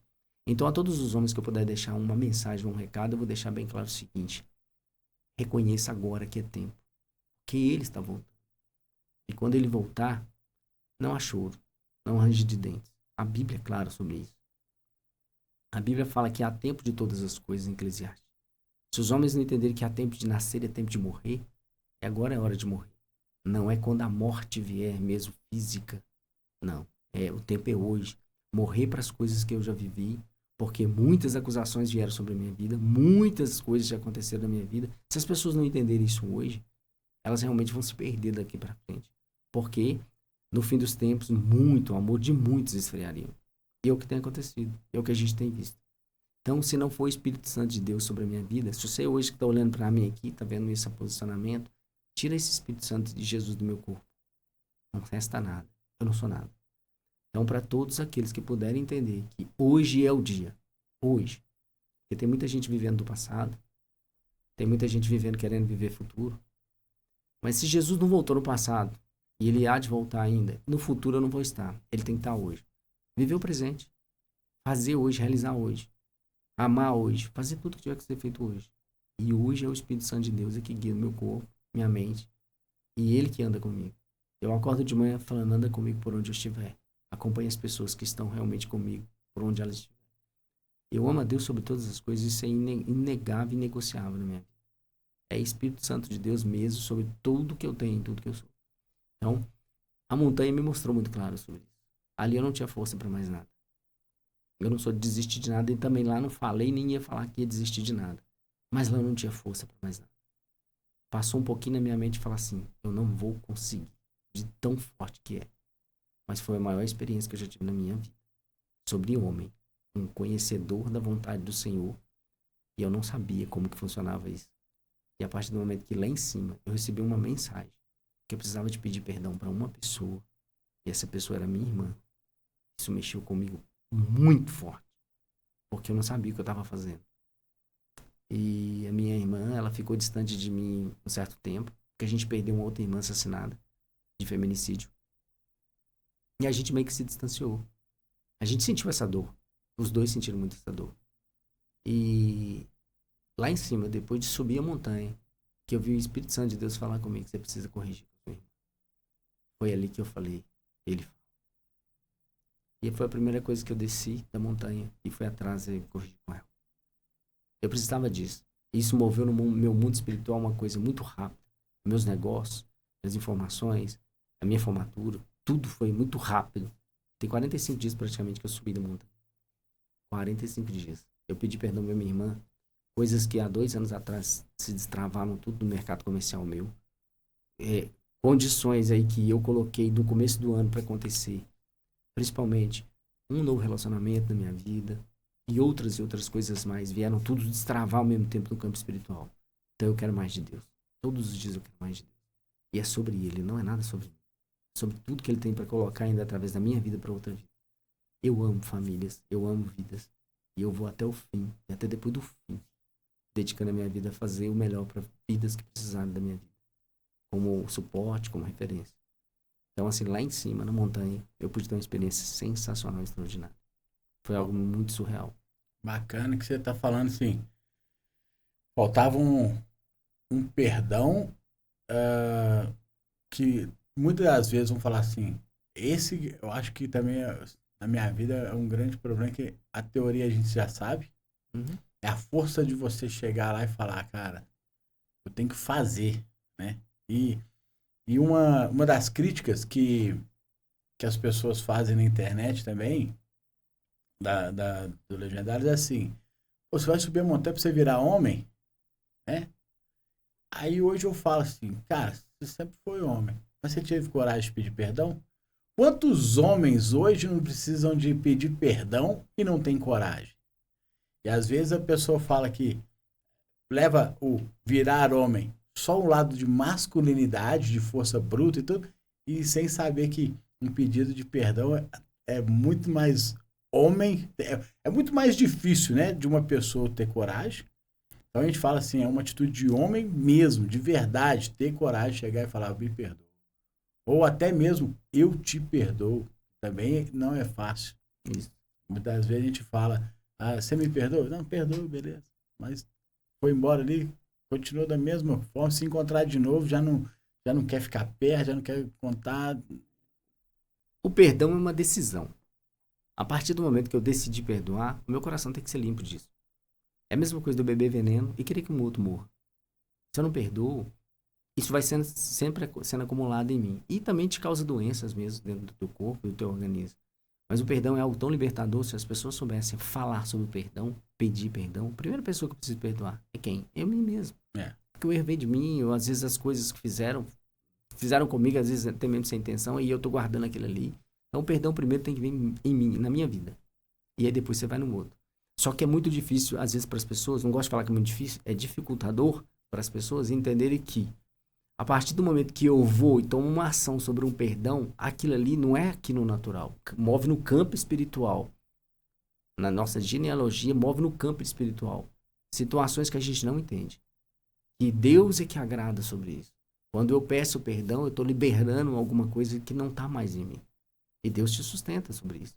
S2: Então, a todos os homens que eu puder deixar uma mensagem, um recado, eu vou deixar bem claro o seguinte. Reconheça agora que é tempo. Que ele está voltando. E quando ele voltar, não há choro, não há ranger de dentes. A Bíblia é clara sobre isso. A Bíblia fala que há tempo de todas as coisas em Eclesiastes. Se os homens não entenderem que há tempo de nascer e é tempo de morrer, agora é hora de morrer. Não é quando a morte vier, mesmo física. Não. O tempo é hoje. Morrer para as coisas que eu já vivi, porque muitas acusações vieram sobre a minha vida, muitas coisas já aconteceram na minha vida. Se as pessoas não entenderem isso hoje, elas realmente vão se perder daqui para frente. Porque, no fim dos tempos, o amor de muitos esfriaria. E é o que tem acontecido. É o que a gente tem visto. Então, se não for o Espírito Santo de Deus sobre a minha vida, se você hoje que está olhando para mim aqui, está vendo esse posicionamento, tira esse Espírito Santo de Jesus do meu corpo. Não resta nada. Eu não sou nada. Então, para todos aqueles que puderem entender que hoje é o dia. Hoje. Porque tem muita gente vivendo do passado. Tem muita gente vivendo querendo viver futuro. Mas se Jesus não voltou no passado, e ele há de voltar ainda, no futuro eu não vou estar. Ele tem que estar hoje. Viver o presente. Fazer hoje, realizar hoje. Amar hoje. Fazer tudo que tiver que ser feito hoje. E hoje é o Espírito Santo de Deus que guia o meu corpo, minha mente. E ele que anda comigo. Eu acordo de manhã falando, anda comigo por onde eu estiver. Acompanhe as pessoas que estão realmente comigo, por onde elas estiverem. Eu amo a Deus sobre todas as coisas. Isso é inegável e inegociável na minha vida. É Espírito Santo de Deus mesmo sobre tudo que eu tenho, tudo que eu sou. Então, a montanha me mostrou muito claro sobre isso. Ali eu não tinha força para mais nada. Eu não sou de desistir de nada e também lá não falei nem ia falar que ia desistir de nada. Mas lá eu não tinha força para mais nada. Passou um pouquinho na minha mente e falou assim, eu não vou conseguir, de tão forte que é. Mas foi a maior experiência que eu já tive na minha vida. Sobre homem, um conhecedor da vontade do Senhor. E eu não sabia como que funcionava isso. E a partir do momento que lá em cima eu recebi uma mensagem que eu precisava de pedir perdão para uma pessoa, e essa pessoa era minha irmã, isso mexeu comigo muito forte, porque eu não sabia o que eu estava fazendo. E a minha irmã, ela ficou distante de mim um certo tempo, porque a gente perdeu uma outra irmã assassinada de feminicídio. E a gente meio que se distanciou. A gente sentiu essa dor. Os dois sentiram muito essa dor. E lá em cima, depois de subir a montanha, que eu vi o Espírito Santo de Deus falar comigo que você precisa corrigir com sua irmã. Foi ali que eu falei, ele fala. E foi a primeira coisa que eu desci da montanha e fui atrás e corrigi com ela. Eu precisava disso. Isso moveu no meu mundo espiritual uma coisa muito rápida. Meus negócios, as informações, a minha formatura, tudo foi muito rápido. Tem 45 dias praticamente que eu subi da montanha. 45 dias. Eu pedi perdão pra minha irmã. Coisas que há 2 anos atrás se destravaram tudo no mercado comercial meu. Condições aí que eu coloquei no começo do ano para acontecer. Principalmente um novo relacionamento na minha vida. E outras coisas mais vieram tudo destravar ao mesmo tempo no campo espiritual. Então eu quero mais de Deus. Todos os dias eu quero mais de Deus. E é sobre Ele, não é nada sobre mim. É sobre tudo que Ele tem para colocar ainda através da minha vida para outra vida. Eu amo famílias, eu amo vidas. E eu vou até o fim, e até depois do fim, dedicando a minha vida a fazer o melhor para vidas que precisarem da minha vida. Como suporte, como referência. Então, assim, lá em cima, na montanha, eu pude ter uma experiência sensacional, extraordinária. Foi algo muito surreal.
S1: Bacana que você tá falando assim. Faltava um perdão que muitas das vezes vão falar assim, eu acho que também na minha vida é um grande problema que a teoria a gente já sabe, é a força de você chegar lá e falar, cara, eu tenho que fazer, né? E uma das críticas que as pessoas fazem na internet também, do Legendários, é assim, você vai subir a montanha pra você virar homem, né? Aí hoje eu falo assim, cara, você sempre foi homem, mas você teve coragem de pedir perdão? Quantos homens hoje não precisam de pedir perdão e não tem coragem? E às vezes a pessoa fala que leva o virar homem só um lado de masculinidade, de força bruta e tudo, e sem saber que um pedido de perdão é muito mais homem, é muito mais difícil, né, de uma pessoa ter coragem. Então a gente fala assim, é uma atitude de homem mesmo, de verdade, ter coragem de chegar e falar, me perdoa. Ou até mesmo, eu te perdoo. Também não é fácil.
S2: Isso.
S1: Muitas vezes a gente fala, você me perdoa? Não, perdoa, beleza. Mas foi embora ali, continuou da mesma forma, se encontrar de novo, já não quer ficar perto, já não quer contar.
S2: O perdão é uma decisão. A partir do momento que eu decidi perdoar, o meu coração tem que ser limpo disso. É a mesma coisa do beber veneno e querer que um outro morra. Se eu não perdoo, isso vai sempre sendo acumulado em mim. E também te causa doenças mesmo dentro do teu corpo e do teu organismo. Mas o perdão é algo tão libertador. Se as pessoas soubessem falar sobre o perdão, pedir perdão, a primeira pessoa que eu preciso perdoar é quem? Eu mim mesmo. Porque o erro veio de mim, ou às vezes as coisas que fizeram comigo, às vezes até mesmo sem intenção, e eu tô guardando aquilo ali. Então o perdão primeiro tem que vir em mim, na minha vida. E aí depois você vai no outro. Só que é muito difícil, às vezes, para as pessoas, não gosto de falar que é muito difícil, é dificultador para as pessoas entenderem que a partir do momento que eu vou e tomo uma ação sobre um perdão, aquilo ali não é aqui no natural. Move no campo espiritual. Na nossa genealogia, move no campo espiritual. Situações que a gente não entende. E Deus é que agrada sobre isso. Quando eu peço perdão, eu estou liberando alguma coisa que não está mais em mim. E Deus te sustenta sobre isso.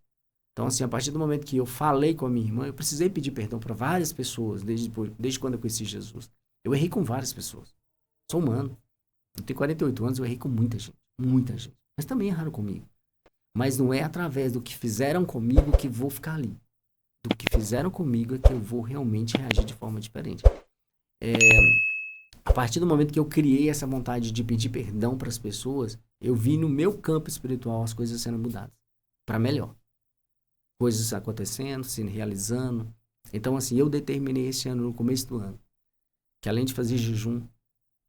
S2: Então, assim, a partir do momento que eu falei com a minha irmã, eu precisei pedir perdão para várias pessoas, desde quando eu conheci Jesus. Eu errei com várias pessoas. Sou humano. Eu tenho 48 anos, eu errei com muita gente. Muita gente. Mas também erraram comigo. Mas não é através do que fizeram comigo que vou ficar ali. Do que fizeram comigo é que eu vou realmente reagir de forma diferente. A partir do momento que eu criei essa vontade de pedir perdão para as pessoas, eu vi no meu campo espiritual as coisas sendo mudadas. Para melhor. Coisas acontecendo, se realizando. Então, assim, eu determinei esse ano, no começo do ano, que além de fazer jejum,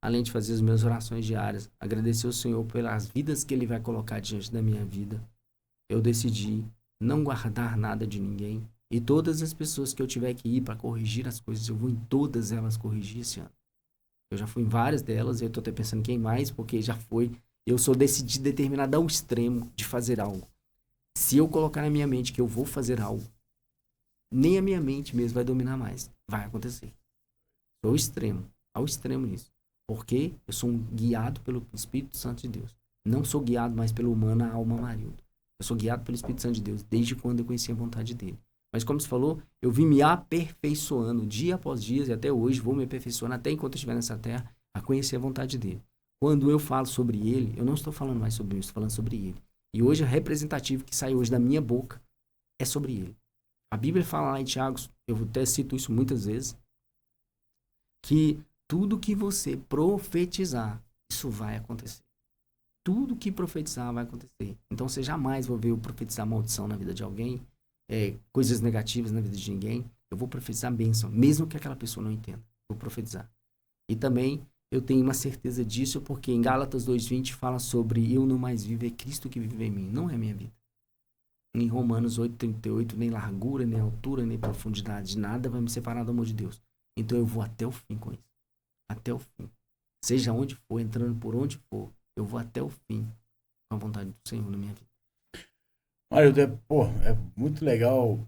S2: além de fazer as minhas orações diárias, agradecer ao Senhor pelas vidas que Ele vai colocar diante da minha vida, eu decidi não guardar nada de ninguém. E todas as pessoas que eu tiver que ir para corrigir as coisas, eu vou em todas elas corrigir esse ano. Eu já fui em várias delas, eu estou até pensando quem mais, porque já foi. Eu sou decidido, determinado ao extremo de fazer algo. Se eu colocar na minha mente que eu vou fazer algo, nem a minha mente mesmo vai dominar mais. Vai acontecer. Sou ao extremo nisso. Porque eu sou guiado pelo Espírito Santo de Deus. Não sou guiado mais pelo humano, a alma Marildo. Eu sou guiado pelo Espírito Santo de Deus, desde quando eu conheci a vontade dele. Mas como você falou, eu vim me aperfeiçoando dia após dia, e até hoje vou me aperfeiçoando, até enquanto eu estiver nessa terra, a conhecer a vontade dele. Quando eu falo sobre ele, eu não estou falando mais sobre isso, estou falando sobre ele. E hoje o representativo que sai hoje da minha boca é sobre ele. A Bíblia fala lá em Tiago, eu até cito isso muitas vezes, que tudo que você profetizar, isso vai acontecer. Tudo que profetizar vai acontecer. Então você jamais vai ver eu profetizar maldição na vida de alguém, coisas negativas na vida de ninguém. Eu vou profetizar bênção, mesmo que aquela pessoa não entenda. Vou profetizar. E também eu tenho uma certeza disso porque em Gálatas 2:20 fala sobre eu não mais vivo, é Cristo que vive em mim, não é minha vida. Em Romanos 8:38, nem largura, nem altura, nem profundidade, nada vai me separar do amor de Deus. Então eu vou até o fim com isso. Até o fim. Seja onde for, entrando por onde for, eu vou até o fim com a vontade do Senhor na minha vida.
S1: Olha, é muito legal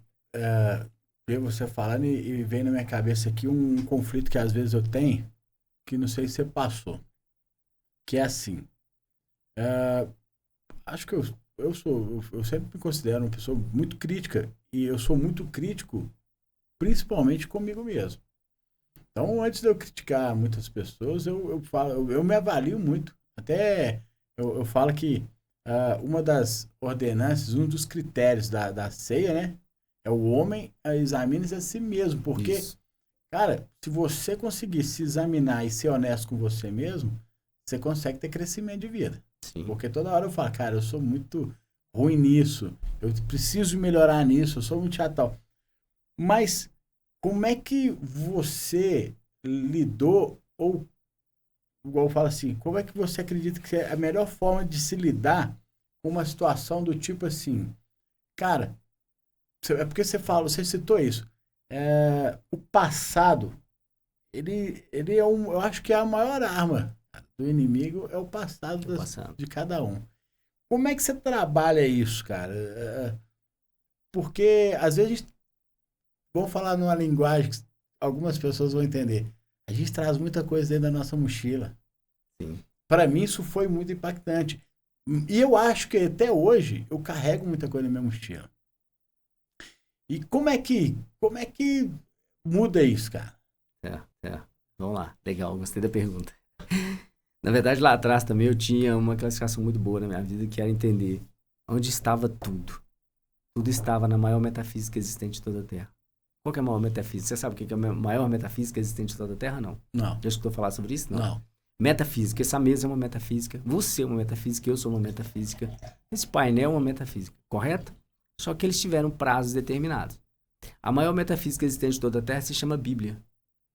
S1: ver você falando e vem na minha cabeça aqui um conflito que às vezes eu tenho, que não sei se você passou, que é assim, acho que eu sempre me considero uma pessoa muito crítica, e eu sou muito crítico, principalmente comigo mesmo. Então, antes de eu criticar muitas pessoas, eu falo, eu me avalio muito. Até eu falo que uma das ordenanças, um dos critérios da ceia, né? É o homem examine-se a si mesmo. Porque,
S2: Isso.
S1: cara, se você conseguir se examinar e ser honesto com você mesmo, você consegue ter crescimento de vida.
S2: Sim.
S1: Porque toda hora eu falo, cara, eu sou muito ruim nisso, eu preciso melhorar nisso, eu sou muito chatão. Mas como é que você lidou, ou, igual eu falo assim, como é que você acredita que é a melhor forma de se lidar com uma situação do tipo assim, cara, é porque você fala, você citou isso, o passado, ele é eu acho que é a maior arma do inimigo, é o passado de cada um. Como é que você trabalha isso, cara? Porque às vezes, vamos falar numa linguagem que algumas pessoas vão entender. A gente traz muita coisa dentro da nossa mochila.
S2: Sim.
S1: Para mim, isso foi muito impactante. E eu acho que até hoje eu carrego muita coisa na minha mochila. E como é que muda isso, cara?
S2: Vamos lá. Legal, gostei da pergunta. Na verdade, lá atrás também eu tinha uma classificação muito boa na minha vida, que era entender onde estava tudo. Tudo estava na maior metafísica existente de toda a Terra. Qual que é a maior metafísica? Você sabe o que é a maior metafísica existente de toda a Terra? Não.
S1: Não.
S2: Já escutou falar sobre isso?
S1: Não.
S2: Metafísica. Essa mesa é uma metafísica. Você é uma metafísica. Eu sou uma metafísica. Esse painel é uma metafísica. Correto? Só que eles tiveram prazos determinados. A maior metafísica existente de toda a Terra se chama Bíblia.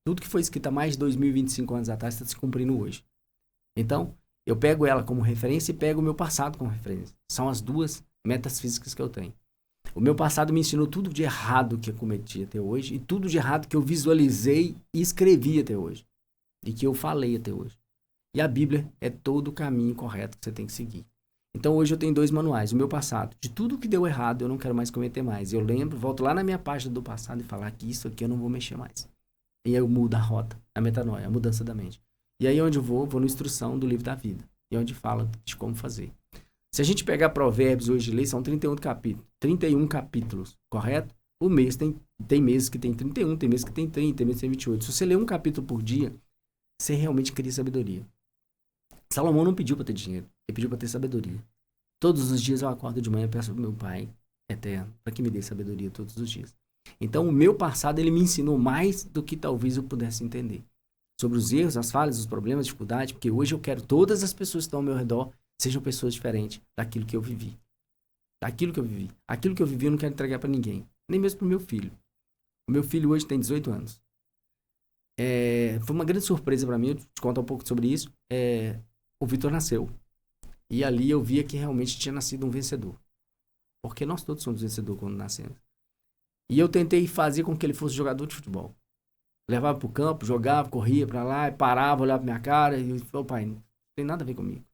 S2: Tudo que foi escrito há mais de 2025 anos atrás está se cumprindo hoje. Então, eu pego ela como referência e pego o meu passado como referência. São as duas metafísicas que eu tenho. O meu passado me ensinou tudo de errado que eu cometi até hoje e tudo de errado que eu visualizei e escrevi até hoje. E que eu falei até hoje. E a Bíblia é todo o caminho correto que você tem que seguir. Então hoje eu tenho 2 manuais. O meu passado, de tudo que deu errado, eu não quero mais cometer mais. Eu lembro, volto lá na minha página do passado e falar que isso aqui eu não vou mexer mais. E aí eu mudo a rota, a metanoia, a mudança da mente. E aí onde eu vou na instrução do livro da vida. E onde fala de como fazer. Se a gente pegar provérbios hoje de lei, são 31 capítulos, correto? O mês tem meses que tem 31, tem meses que tem 30, tem meses que tem 28. Se você ler um capítulo por dia, você realmente cria sabedoria. Salomão não pediu para ter dinheiro, ele pediu para ter sabedoria. Todos os dias eu acordo de manhã e peço ao meu Pai eterno para que me dê sabedoria todos os dias. Então o meu passado ele me ensinou mais do que talvez eu pudesse entender. Sobre os erros, as falhas, os problemas, as dificuldades, porque hoje eu quero todas as pessoas que estão ao meu redor sejam pessoas diferentes daquilo que eu vivi. Daquilo que eu vivi. Aquilo que eu vivi eu não quero entregar para ninguém. Nem mesmo para o meu filho. O meu filho hoje tem 18 anos. Foi uma grande surpresa para mim, eu te conto um pouco sobre isso. O Vitor nasceu. E ali eu via que realmente tinha nascido um vencedor. Porque nós todos somos vencedores quando nascemos. E eu tentei fazer com que ele fosse jogador de futebol. Levava pro campo, jogava, corria pra lá, parava, olhava pra minha cara e falou, pai, não tem nada a ver comigo.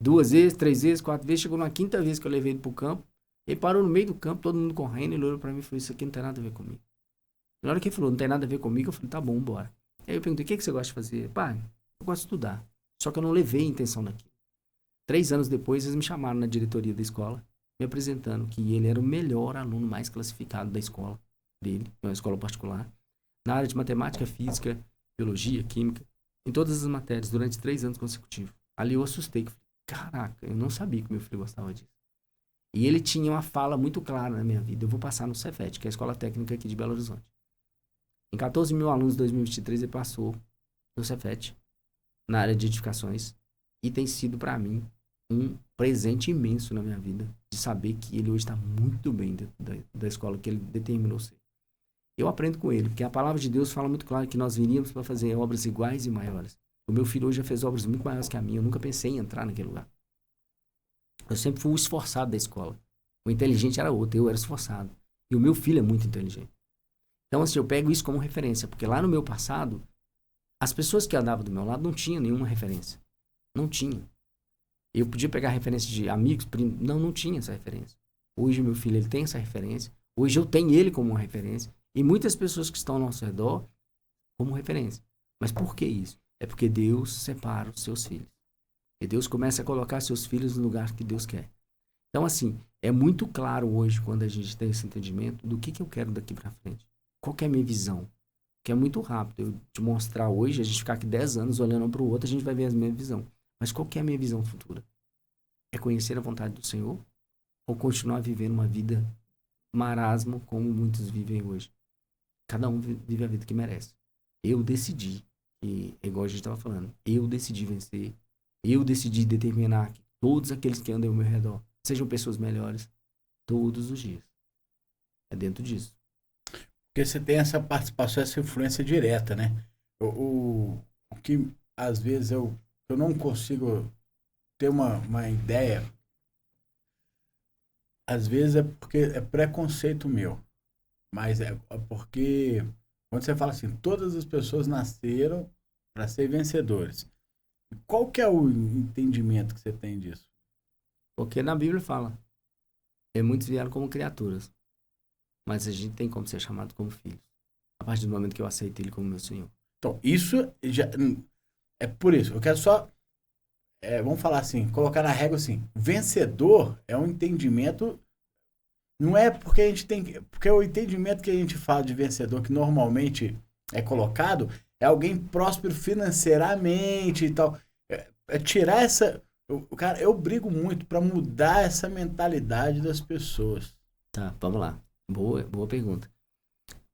S2: 2 vezes, 3 vezes, 4 vezes, chegou na 5ª vez que eu levei ele pro campo, ele parou no meio do campo, todo mundo correndo, ele olhou pra mim e falou, isso aqui não tem nada a ver comigo. Na hora que ele falou, não tem nada a ver comigo, eu falei, tá bom, bora. Aí eu perguntei, o que você gosta de fazer? Pai, eu gosto de estudar. Só que eu não levei a intenção daquilo. 3 anos depois, eles me chamaram na diretoria da escola, me apresentando que ele era o melhor aluno mais classificado da escola dele, é uma escola particular, na área de matemática, física, biologia, química, em todas as matérias, durante 3 anos consecutivos. Ali eu assustei, caraca, eu não sabia que meu filho gostava disso. E ele tinha uma fala muito clara na minha vida, eu vou passar no Cefet, que é a escola técnica aqui de Belo Horizonte. Em 14 mil alunos em 2023, ele passou no Cefet, na área de edificações, e tem sido para mim um presente imenso na minha vida, de saber que ele hoje está muito bem dentro da escola que ele determinou ser. Eu aprendo com ele, porque a palavra de Deus fala muito claro que nós viríamos para fazer obras iguais e maiores. O meu filho hoje já fez obras muito maiores que a minha, eu nunca pensei em entrar naquele lugar. Eu sempre fui o esforçado da escola. O inteligente era outro, eu era esforçado. E o meu filho é muito inteligente. Então, assim, eu pego isso como referência, porque lá no meu passado, as pessoas que andavam do meu lado não tinham nenhuma referência. Não tinha. Eu podia pegar referência de amigos, primos, não tinha essa referência. Hoje meu filho ele tem essa referência, hoje eu tenho ele como uma referência, e muitas pessoas que estão ao nosso redor como referência. Mas por que isso? É porque Deus separa os seus filhos. E Deus começa a colocar seus filhos no lugar que Deus quer. Então, assim, é muito claro hoje, quando a gente tem esse entendimento, do que eu quero daqui para frente. Qual que é a minha visão? que é muito rápido. Eu te mostrar hoje, a gente ficar aqui 10 anos olhando um para o outro, a gente vai ver a mesma visão. Mas qual que é a minha visão futura? É conhecer a vontade do Senhor ou continuar vivendo uma vida marasmo como muitos vivem hoje? Cada um vive a vida que merece. Eu decidi, e igual a gente estava falando, eu decidi vencer, eu decidi determinar que todos aqueles que andam ao meu redor sejam pessoas melhores todos os dias. É dentro disso.
S1: Porque você tem essa participação, essa influência direta, né? O que às vezes eu não consigo ter uma ideia, às vezes é porque é preconceito meu, mas é porque quando você fala assim, todas as pessoas nasceram para ser vencedores. Qual que é o entendimento que você tem disso?
S2: Porque na Bíblia fala, muitos vieram como criaturas, mas a gente tem como ser chamado como filhos. A partir do momento que eu aceito ele como meu Senhor.
S1: Então, isso já é por isso. Eu quero só, vamos falar assim, colocar na régua assim, vencedor é um entendimento, não é porque a gente tem, porque o entendimento que a gente fala de vencedor, que normalmente é colocado, é alguém próspero financeiramente e tal. É tirar essa, cara, eu brigo muito para mudar essa mentalidade das pessoas.
S2: Tá, vamos lá. Boa pergunta.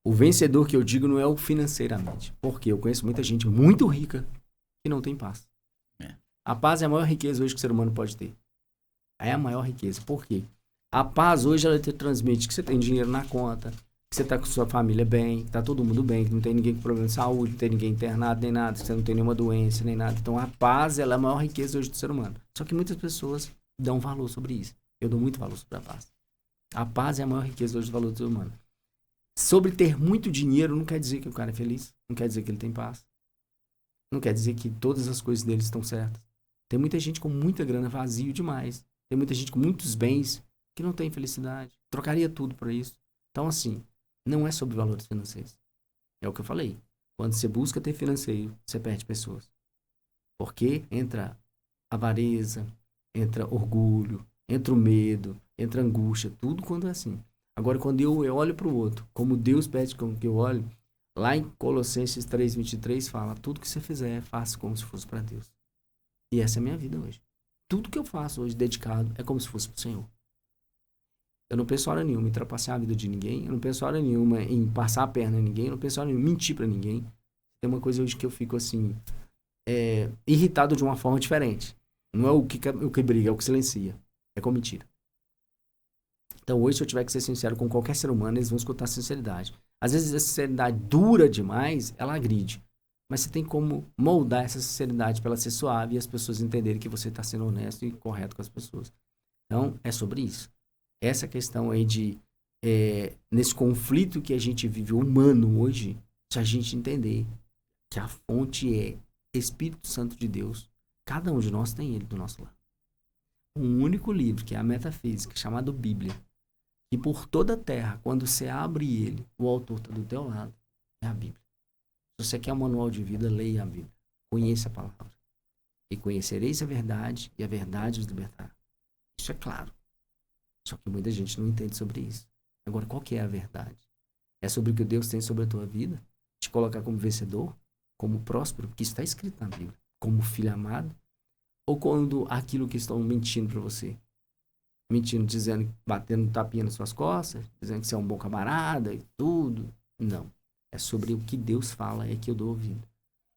S2: O vencedor que eu digo não é o financeiramente. Porque eu conheço muita gente muito rica que não tem paz.
S1: É.
S2: A paz é a maior riqueza hoje que o ser humano pode ter. É a maior riqueza. Por quê? A paz hoje ela te transmite que você tem dinheiro na conta, que você tá com sua família bem, que tá todo mundo bem, que não tem ninguém com problema de saúde, não tem ninguém internado nem nada, que você não tem nenhuma doença nem nada. Então a paz ela é a maior riqueza hoje do ser humano. Só que muitas pessoas dão valor sobre isso. Eu dou muito valor sobre a paz. A paz é a maior riqueza hoje do valor do ser humano. Sobre ter muito dinheiro não quer dizer que o cara é feliz, não quer dizer que ele tem paz. Não quer dizer que todas as coisas dele estão certas. Tem muita gente com muita grana vazio demais. Tem muita gente com muitos bens que não tem felicidade. Trocaria tudo por isso. Então, assim, não é sobre valores financeiros. É o que eu falei. Quando você busca ter financeiro, você perde pessoas. Porque entra avareza, entra orgulho, entra o medo, entra a angústia, tudo quando é assim. Agora, quando eu olho para o outro, como Deus pede que eu olhe, lá em Colossenses 3:23 fala, tudo que você fizer, faça como se fosse para Deus. E essa é a minha vida hoje. Tudo que eu faço hoje dedicado é como se fosse para o Senhor. Eu não penso hora nenhuma em trapacear a vida de ninguém, eu não penso hora nenhuma em passar a perna em ninguém, eu não penso hora nenhuma em mentir para ninguém. Tem uma coisa hoje que eu fico assim, irritado de uma forma diferente. Não é o que briga, é o que silencia. É com mentira. Então hoje, se eu tiver que ser sincero com qualquer ser humano, eles vão escutar a sinceridade. Às vezes a sinceridade dura demais, ela agride. Mas você tem como moldar essa sinceridade para ela ser suave e as pessoas entenderem que você está sendo honesto e correto com as pessoas. Então, é sobre isso. Essa questão aí de, nesse conflito que a gente vive humano hoje, se a gente entender que a fonte é Espírito Santo de Deus, cada um de nós tem ele do nosso lado. Um único livro, que é a metafísica, chamado Bíblia, e por toda a terra, quando você abre ele, o autor está do teu lado, é a Bíblia. Se você quer um manual de vida, leia a Bíblia. Conheça a palavra. E conhecereis a verdade, e a verdade os libertará. Isso é claro. Só que muita gente não entende sobre isso. Agora, qual que é a verdade? É sobre o que Deus tem sobre a tua vida? Te colocar como vencedor? Como próspero? Que está escrito na Bíblia. Como filho amado? Ou quando aquilo que estão mentindo para você? Mentindo, dizendo, batendo tapinha nas suas costas, dizendo que você é um bom camarada e tudo. Não. É sobre o que Deus fala, é que eu dou ouvido.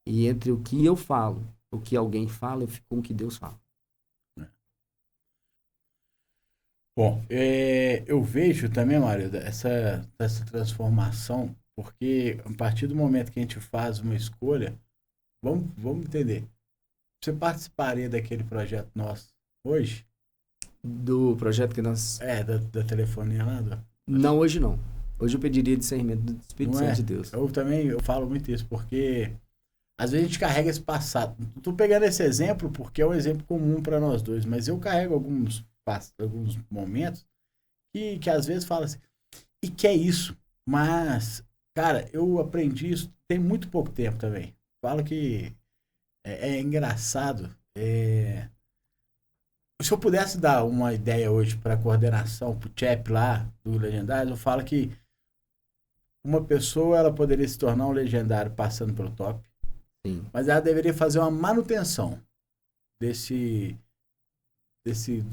S2: E entre o que eu falo, o que alguém fala, eu fico com o que Deus fala.
S1: Bom, eu vejo também, Mário, essa transformação, porque a partir do momento que a gente faz uma escolha, vamos entender. Você participaria daquele projeto nosso hoje?
S2: Do projeto que nós...
S1: Da telefonia lá?
S2: Não, hoje não. Hoje eu pediria discernimento do Espírito Santo de Deus.
S1: Eu falo muito isso, porque às vezes a gente carrega esse passado. Estou pegando esse exemplo porque é um exemplo comum para nós dois, mas eu carrego alguns momentos que às vezes fala assim, e que é isso? Mas, cara, eu aprendi isso tem muito pouco tempo também. Falo que é engraçado. Se eu pudesse dar uma ideia hoje para coordenação, para o CHEP lá do Legendário, eu falo que uma pessoa ela poderia se tornar um legendário passando pelo top,
S2: Sim.
S1: mas ela deveria fazer uma manutenção desse,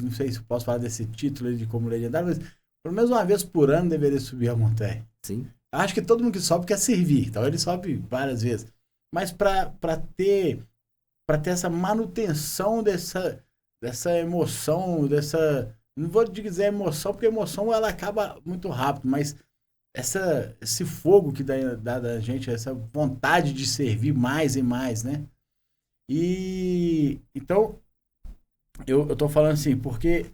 S1: não sei se posso falar desse título de como legendário, mas pelo menos uma vez por ano deveria subir a montanha.
S2: Sim.
S1: Acho que todo mundo que sobe quer servir, então ele sobe várias vezes. Mas para ter essa manutenção dessa emoção, não vou dizer emoção, porque emoção ela acaba muito rápido, mas esse fogo que dá da gente, essa vontade de servir mais e mais, né? E então eu tô falando assim, porque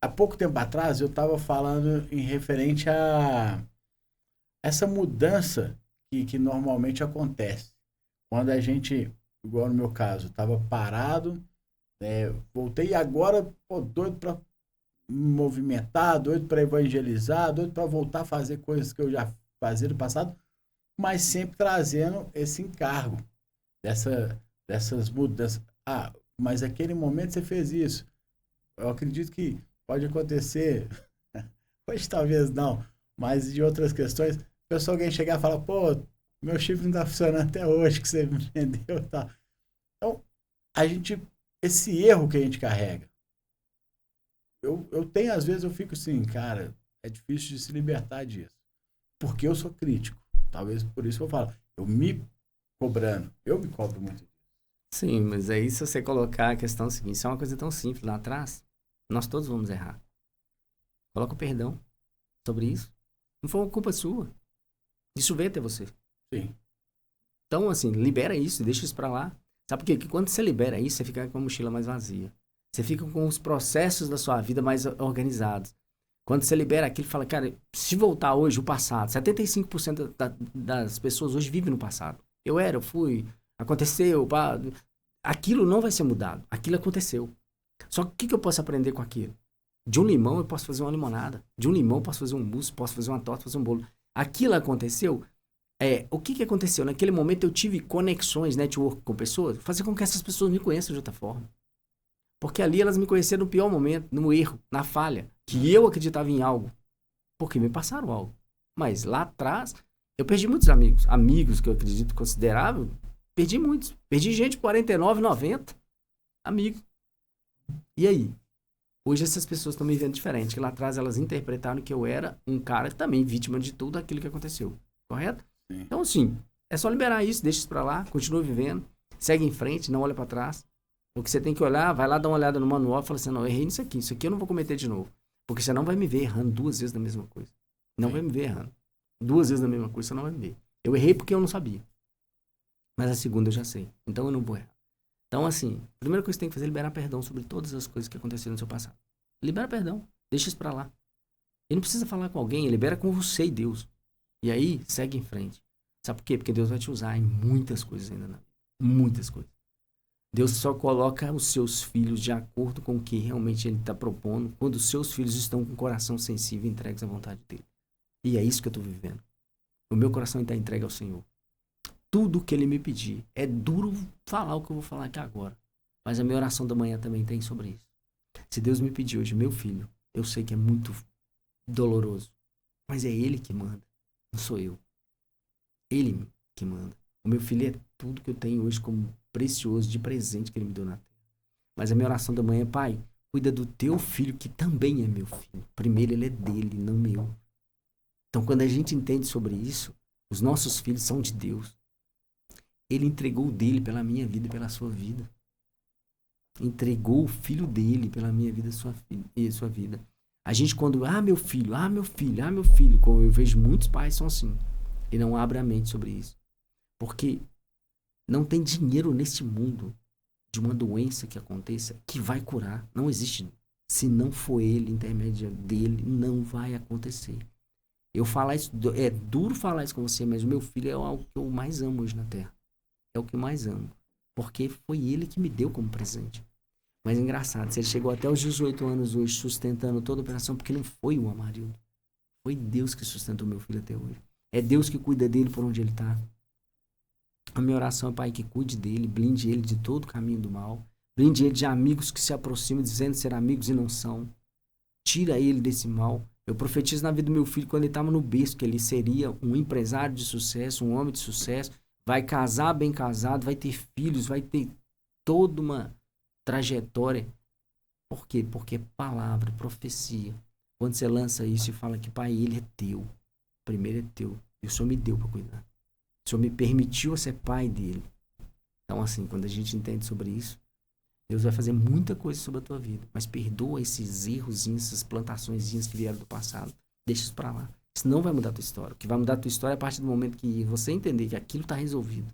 S1: há pouco tempo atrás eu estava falando em referente a essa mudança que normalmente acontece. Quando a gente, igual no meu caso, estava parado, voltei e agora, doido para me movimentar, doido para evangelizar, doido para voltar a fazer coisas que eu já fazia no passado, mas sempre trazendo esse encargo dessas mudanças. Ah, mas naquele momento você fez isso. Eu acredito que pode acontecer, hoje talvez não, mas de outras questões, alguém chegar e falar, pô, meu chifre não tá funcionando até hoje, que você me vendeu e tal. Então, esse erro que a gente carrega, eu tenho, às vezes, eu fico assim, cara, é difícil de se libertar disso. Porque eu sou crítico. Talvez por isso que eu falo, eu me cobro muito.
S2: Sim, mas aí se você colocar a questão seguinte, isso é uma coisa tão simples lá atrás, nós todos vamos errar. Coloca o perdão sobre isso. Não foi uma culpa sua. Isso veio até você.
S1: Sim.
S2: Então, assim, libera isso, deixa isso pra lá. Sabe por quê? Porque quando você libera isso, você fica com a mochila mais vazia. Você fica com os processos da sua vida mais organizados. Quando você libera aquilo, fala, cara, se voltar hoje o passado, 75% das pessoas hoje vivem no passado. Eu fui, aconteceu, pá, aquilo não vai ser mudado. Aquilo aconteceu. Só que o que eu posso aprender com aquilo? De um limão eu posso fazer uma limonada. De um limão eu posso fazer um mousse, posso fazer uma torta, fazer um bolo. Aquilo aconteceu. O que aconteceu? Naquele momento eu tive conexões, network com pessoas, fazer com que essas pessoas me conheçam de outra forma. Porque ali elas me conheceram no pior momento, no erro, na falha, que eu acreditava em algo, porque me passaram algo. Mas lá atrás, eu perdi muitos amigos que eu acredito considerável, perdi muitos. Perdi gente de 49, 90, amigo. E aí? Hoje essas pessoas estão me vendo diferente, que lá atrás elas interpretaram que eu era um cara também vítima de tudo aquilo que aconteceu. Correto? Sim. Então, assim, é só liberar isso, deixa isso pra lá, continua vivendo, segue em frente, não olha pra trás. O que você tem que olhar, vai lá dar uma olhada no manual e fala assim, não, eu errei nisso aqui eu não vou cometer de novo. Porque você não vai me ver errando 2 vezes na mesma coisa. Não vai me ver errando. 2 vezes na mesma coisa, você não vai me ver. Eu errei porque eu não sabia. Mas a segunda eu já sei. Então eu não vou errar. Então, assim, a primeira coisa que você tem que fazer é liberar perdão sobre todas as coisas que aconteceram no seu passado. Libera perdão. Deixa isso pra lá. E não precisa falar com alguém, libera com você e Deus. E aí, segue em frente. Sabe por quê? Porque Deus vai te usar em muitas coisas ainda na vida. Muitas coisas. Deus só coloca os seus filhos de acordo com o que realmente Ele está propondo, quando os seus filhos estão com o coração sensível e entregues à vontade dEle. E é isso que eu estou vivendo. O meu coração está entregue ao Senhor. Tudo que Ele me pedir. É duro falar o que eu vou falar aqui agora. Mas a minha oração da manhã também tem sobre isso. Se Deus me pedir hoje, meu filho, eu sei que é muito doloroso. Mas é Ele que manda. Não sou eu. Ele que manda. O meu filho é tudo que eu tenho hoje como precioso de presente que Ele me deu na terra. Mas a minha oração da manhã é, Pai, cuida do teu filho que também é meu filho. Primeiro ele é dele, não meu. Então quando a gente entende sobre isso, os nossos filhos são de Deus. Ele entregou o dele pela minha vida e pela sua vida. Entregou o filho dele pela minha vida e sua vida. A gente quando, meu filho, como eu vejo muitos pais são assim, e não abrem a mente sobre isso. Porque não tem dinheiro neste mundo de uma doença que aconteça que vai curar. Não existe. Se não for ele, intermédio dele, não vai acontecer. Eu falar isso, é duro falar isso com você, mas o meu filho é algo que eu mais amo hoje na Terra. É o que eu mais amo. Porque foi ele que me deu como presente. Mas é engraçado, se ele chegou até os 18 anos hoje sustentando toda a operação, porque não foi o Amarildo. Foi Deus que sustentou meu filho até hoje. É Deus que cuida dele por onde ele está. A minha oração é, Pai, que cuide dele, blinde ele de todo o caminho do mal. Blinde ele de amigos que se aproximam dizendo ser amigos e não são. Tira ele desse mal. Eu profetizo na vida do meu filho quando ele estava no berço, que ele seria um empresário de sucesso, um homem de sucesso, vai casar bem casado, vai ter filhos, vai ter toda uma trajetória. Por quê? Porque é palavra, profecia. Quando você lança isso e fala que, pai, ele é teu. Primeiro é teu. E o Senhor me deu para cuidar. O Senhor me permitiu ser pai dele. Então, assim, quando a gente entende sobre isso, Deus vai fazer muita coisa sobre a tua vida. Mas perdoa esses errozinhos, essas plantaçõezinhas que vieram do passado. Deixa isso para lá. Isso não vai mudar a tua história. O que vai mudar a tua história é a partir do momento que você entender que aquilo está resolvido.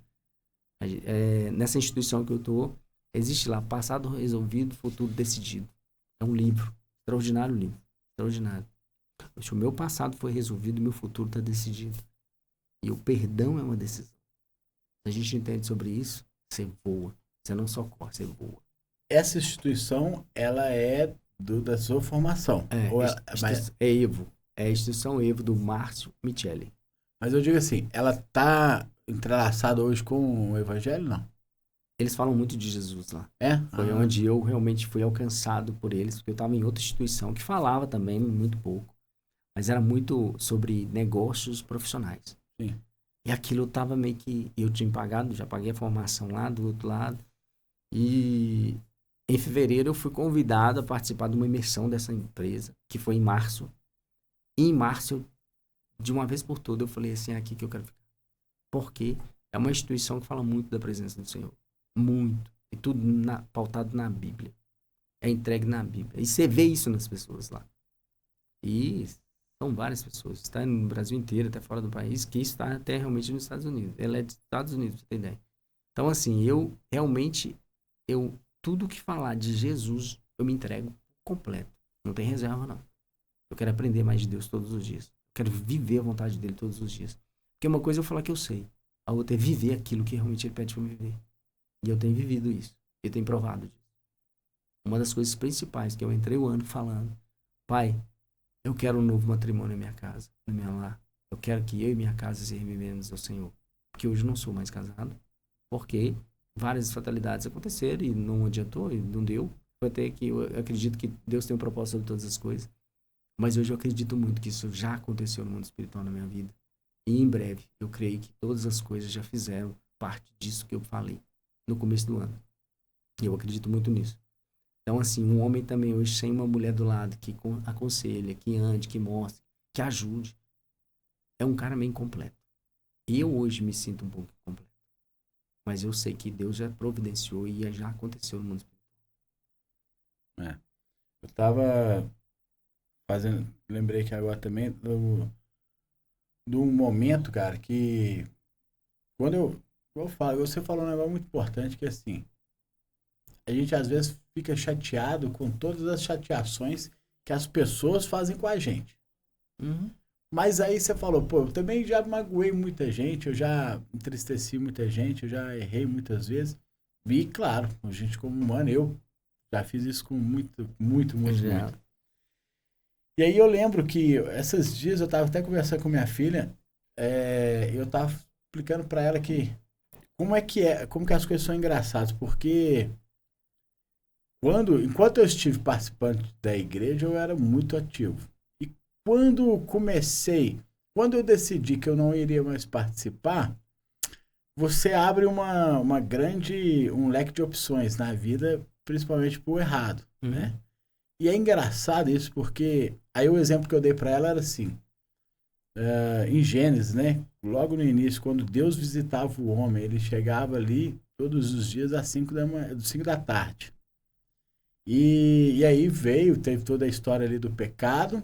S2: Nessa instituição que eu estou, existe lá, passado resolvido, futuro decidido. É um livro. Extraordinário livro. Extraordinário. Se o meu passado foi resolvido, o meu futuro está decidido. E o perdão é uma decisão. Se a gente entende sobre isso, você voa. Você não só corre, você voa.
S1: Essa instituição, ela é da sua formação.
S2: É EVO. É a instituição EVO do Márcio Micheli.
S1: Mas eu digo assim, ela está entrelaçada hoje com o Evangelho, não?
S2: Eles falam muito de Jesus lá.
S1: Foi
S2: onde eu realmente fui alcançado por eles, porque eu estava em outra instituição que falava também muito pouco. Mas era muito sobre negócios profissionais.
S1: Sim.
S2: E aquilo estava meio que... Eu tinha pagado, já paguei a formação lá do outro lado. E em fevereiro eu fui convidado a participar de uma imersão dessa empresa, que foi em março. E em março, de uma vez por todas, eu falei assim, é aqui que eu quero ficar. Porque é uma instituição que fala muito da presença do Senhor. Muito. E tudo pautado na Bíblia. É entregue na Bíblia. E você vê isso nas pessoas lá. E são várias pessoas. Está no Brasil inteiro, até fora do país, que está até realmente nos Estados Unidos. Ela é dos Estados Unidos, pra você ter ideia. Então, assim, eu realmente, tudo que falar de Jesus, eu me entrego completo. Não tem reserva, não. Eu quero aprender mais de Deus todos os dias. Eu quero viver a vontade dele todos os dias. Porque uma coisa é eu falar que eu sei. A outra é viver aquilo que realmente ele pede para eu viver. E eu tenho vivido isso. Eu tenho provado disso. Uma das coisas principais que eu entrei o ano falando, pai, eu quero um novo matrimônio na minha casa, na minha lar. Eu quero que eu e minha casa servimos ao Senhor. Porque hoje eu não sou mais casado. Porque várias fatalidades aconteceram e não adiantou, e não deu. Foi até que eu acredito que Deus tem um propósito sobre todas as coisas. Mas hoje eu acredito muito que isso já aconteceu no mundo espiritual na minha vida. E em breve, eu creio que todas as coisas já fizeram parte disso que eu falei no começo do ano. E eu acredito muito nisso. Então, assim, um homem também hoje sem uma mulher do lado que aconselha, que ande, que mostre, que ajude, é um cara meio incompleto. Eu hoje me sinto um pouco incompleto. Mas eu sei que Deus já providenciou e já aconteceu no mundo espiritual.
S1: Eu tava lembrei que agora também de um momento, cara, que quando eu falo, você falou um negócio muito importante, que assim, a gente às vezes fica chateado com todas as chateações que as pessoas fazem com a gente.
S2: Uhum.
S1: Mas aí você falou, pô, eu também já magoei muita gente, eu já entristeci muita gente, eu já errei muitas vezes. E claro, a gente como humano, eu já fiz isso com muito. E aí eu lembro que esses dias eu estava até conversando com minha filha, eu estava explicando para ela que como que as coisas são engraçadas, porque enquanto eu estive participando da igreja, eu era muito ativo. E quando eu decidi que eu não iria mais participar, você abre um leque de opções na vida, principalmente pro errado, né? E é engraçado isso, porque aí o exemplo que eu dei para ela era assim, em Gênesis, né? Logo no início, quando Deus visitava o homem, ele chegava ali todos os dias às 5 da tarde. E aí teve toda a história ali do pecado.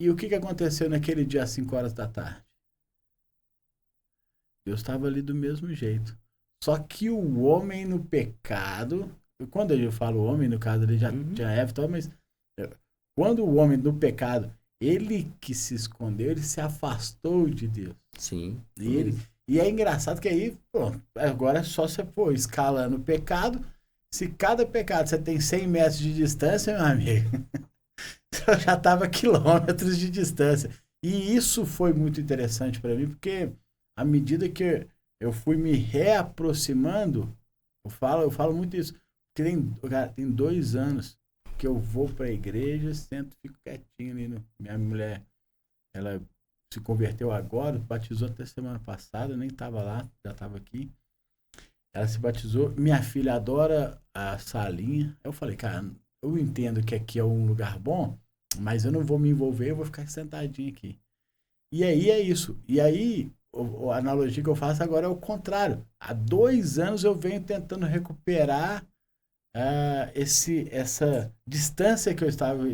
S1: E o que aconteceu naquele dia às 5 horas da tarde? Deus estava ali do mesmo jeito. Só que o homem no pecado, quando eu falo homem, no caso ele já tinha Eva, mas quando o homem no pecado, ele que se escondeu, ele se afastou de Deus.
S2: Sim.
S1: E é engraçado que aí, pô, agora é só você pôr escalando o pecado. Se cada pecado você tem 100 metros de distância, meu amigo, eu já estava a quilômetros de distância. E isso foi muito interessante para mim, porque à medida que eu fui me reaproximando, eu falo muito isso, porque tem 2 anos que eu vou para a igreja, sento, fico quietinho pertinho ali. Minha mulher, ela se converteu agora, batizou até semana passada, nem estava lá, já estava aqui. Ela se batizou. Minha filha adora a salinha. Eu falei, cara, eu entendo que aqui é um lugar bom, mas eu não vou me envolver, eu vou ficar sentadinho aqui. E aí é isso. E aí, a analogia que eu faço agora é o contrário. Há 2 anos eu venho tentando recuperar essa distância que eu estava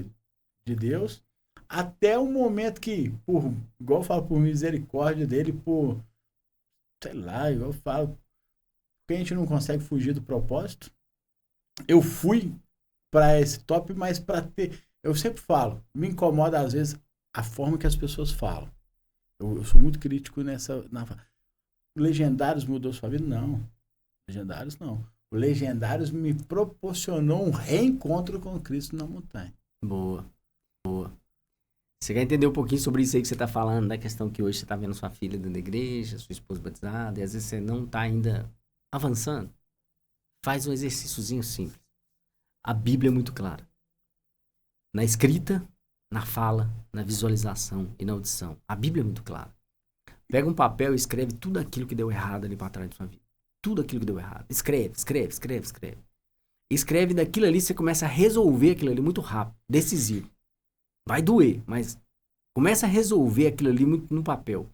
S1: de Deus, até o momento que, igual eu falo, por misericórdia dele, sei lá, igual eu falo, porque a gente não consegue fugir do propósito. Eu fui para esse top, mas para ter... Eu sempre falo, me incomoda às vezes a forma que as pessoas falam. Eu sou muito crítico Legendários mudou sua vida? Não. Legendários não. O Legendários me proporcionou um reencontro com Cristo na montanha.
S2: Boa. Você quer entender um pouquinho sobre isso aí que você está falando, da questão que hoje você está vendo sua filha dentro da igreja, sua esposa batizada, e às vezes você não está ainda avançando? Faz um exercíciozinho simples. A Bíblia é muito clara. Na escrita, na fala, na visualização e na audição. A Bíblia é muito clara. Pega um papel e escreve tudo aquilo que deu errado ali para trás da sua vida. Tudo aquilo que deu errado. Escreve. Escreve daquilo ali, você começa a resolver aquilo ali muito rápido, decisivo. Vai doer, mas começa a resolver aquilo ali muito no papel.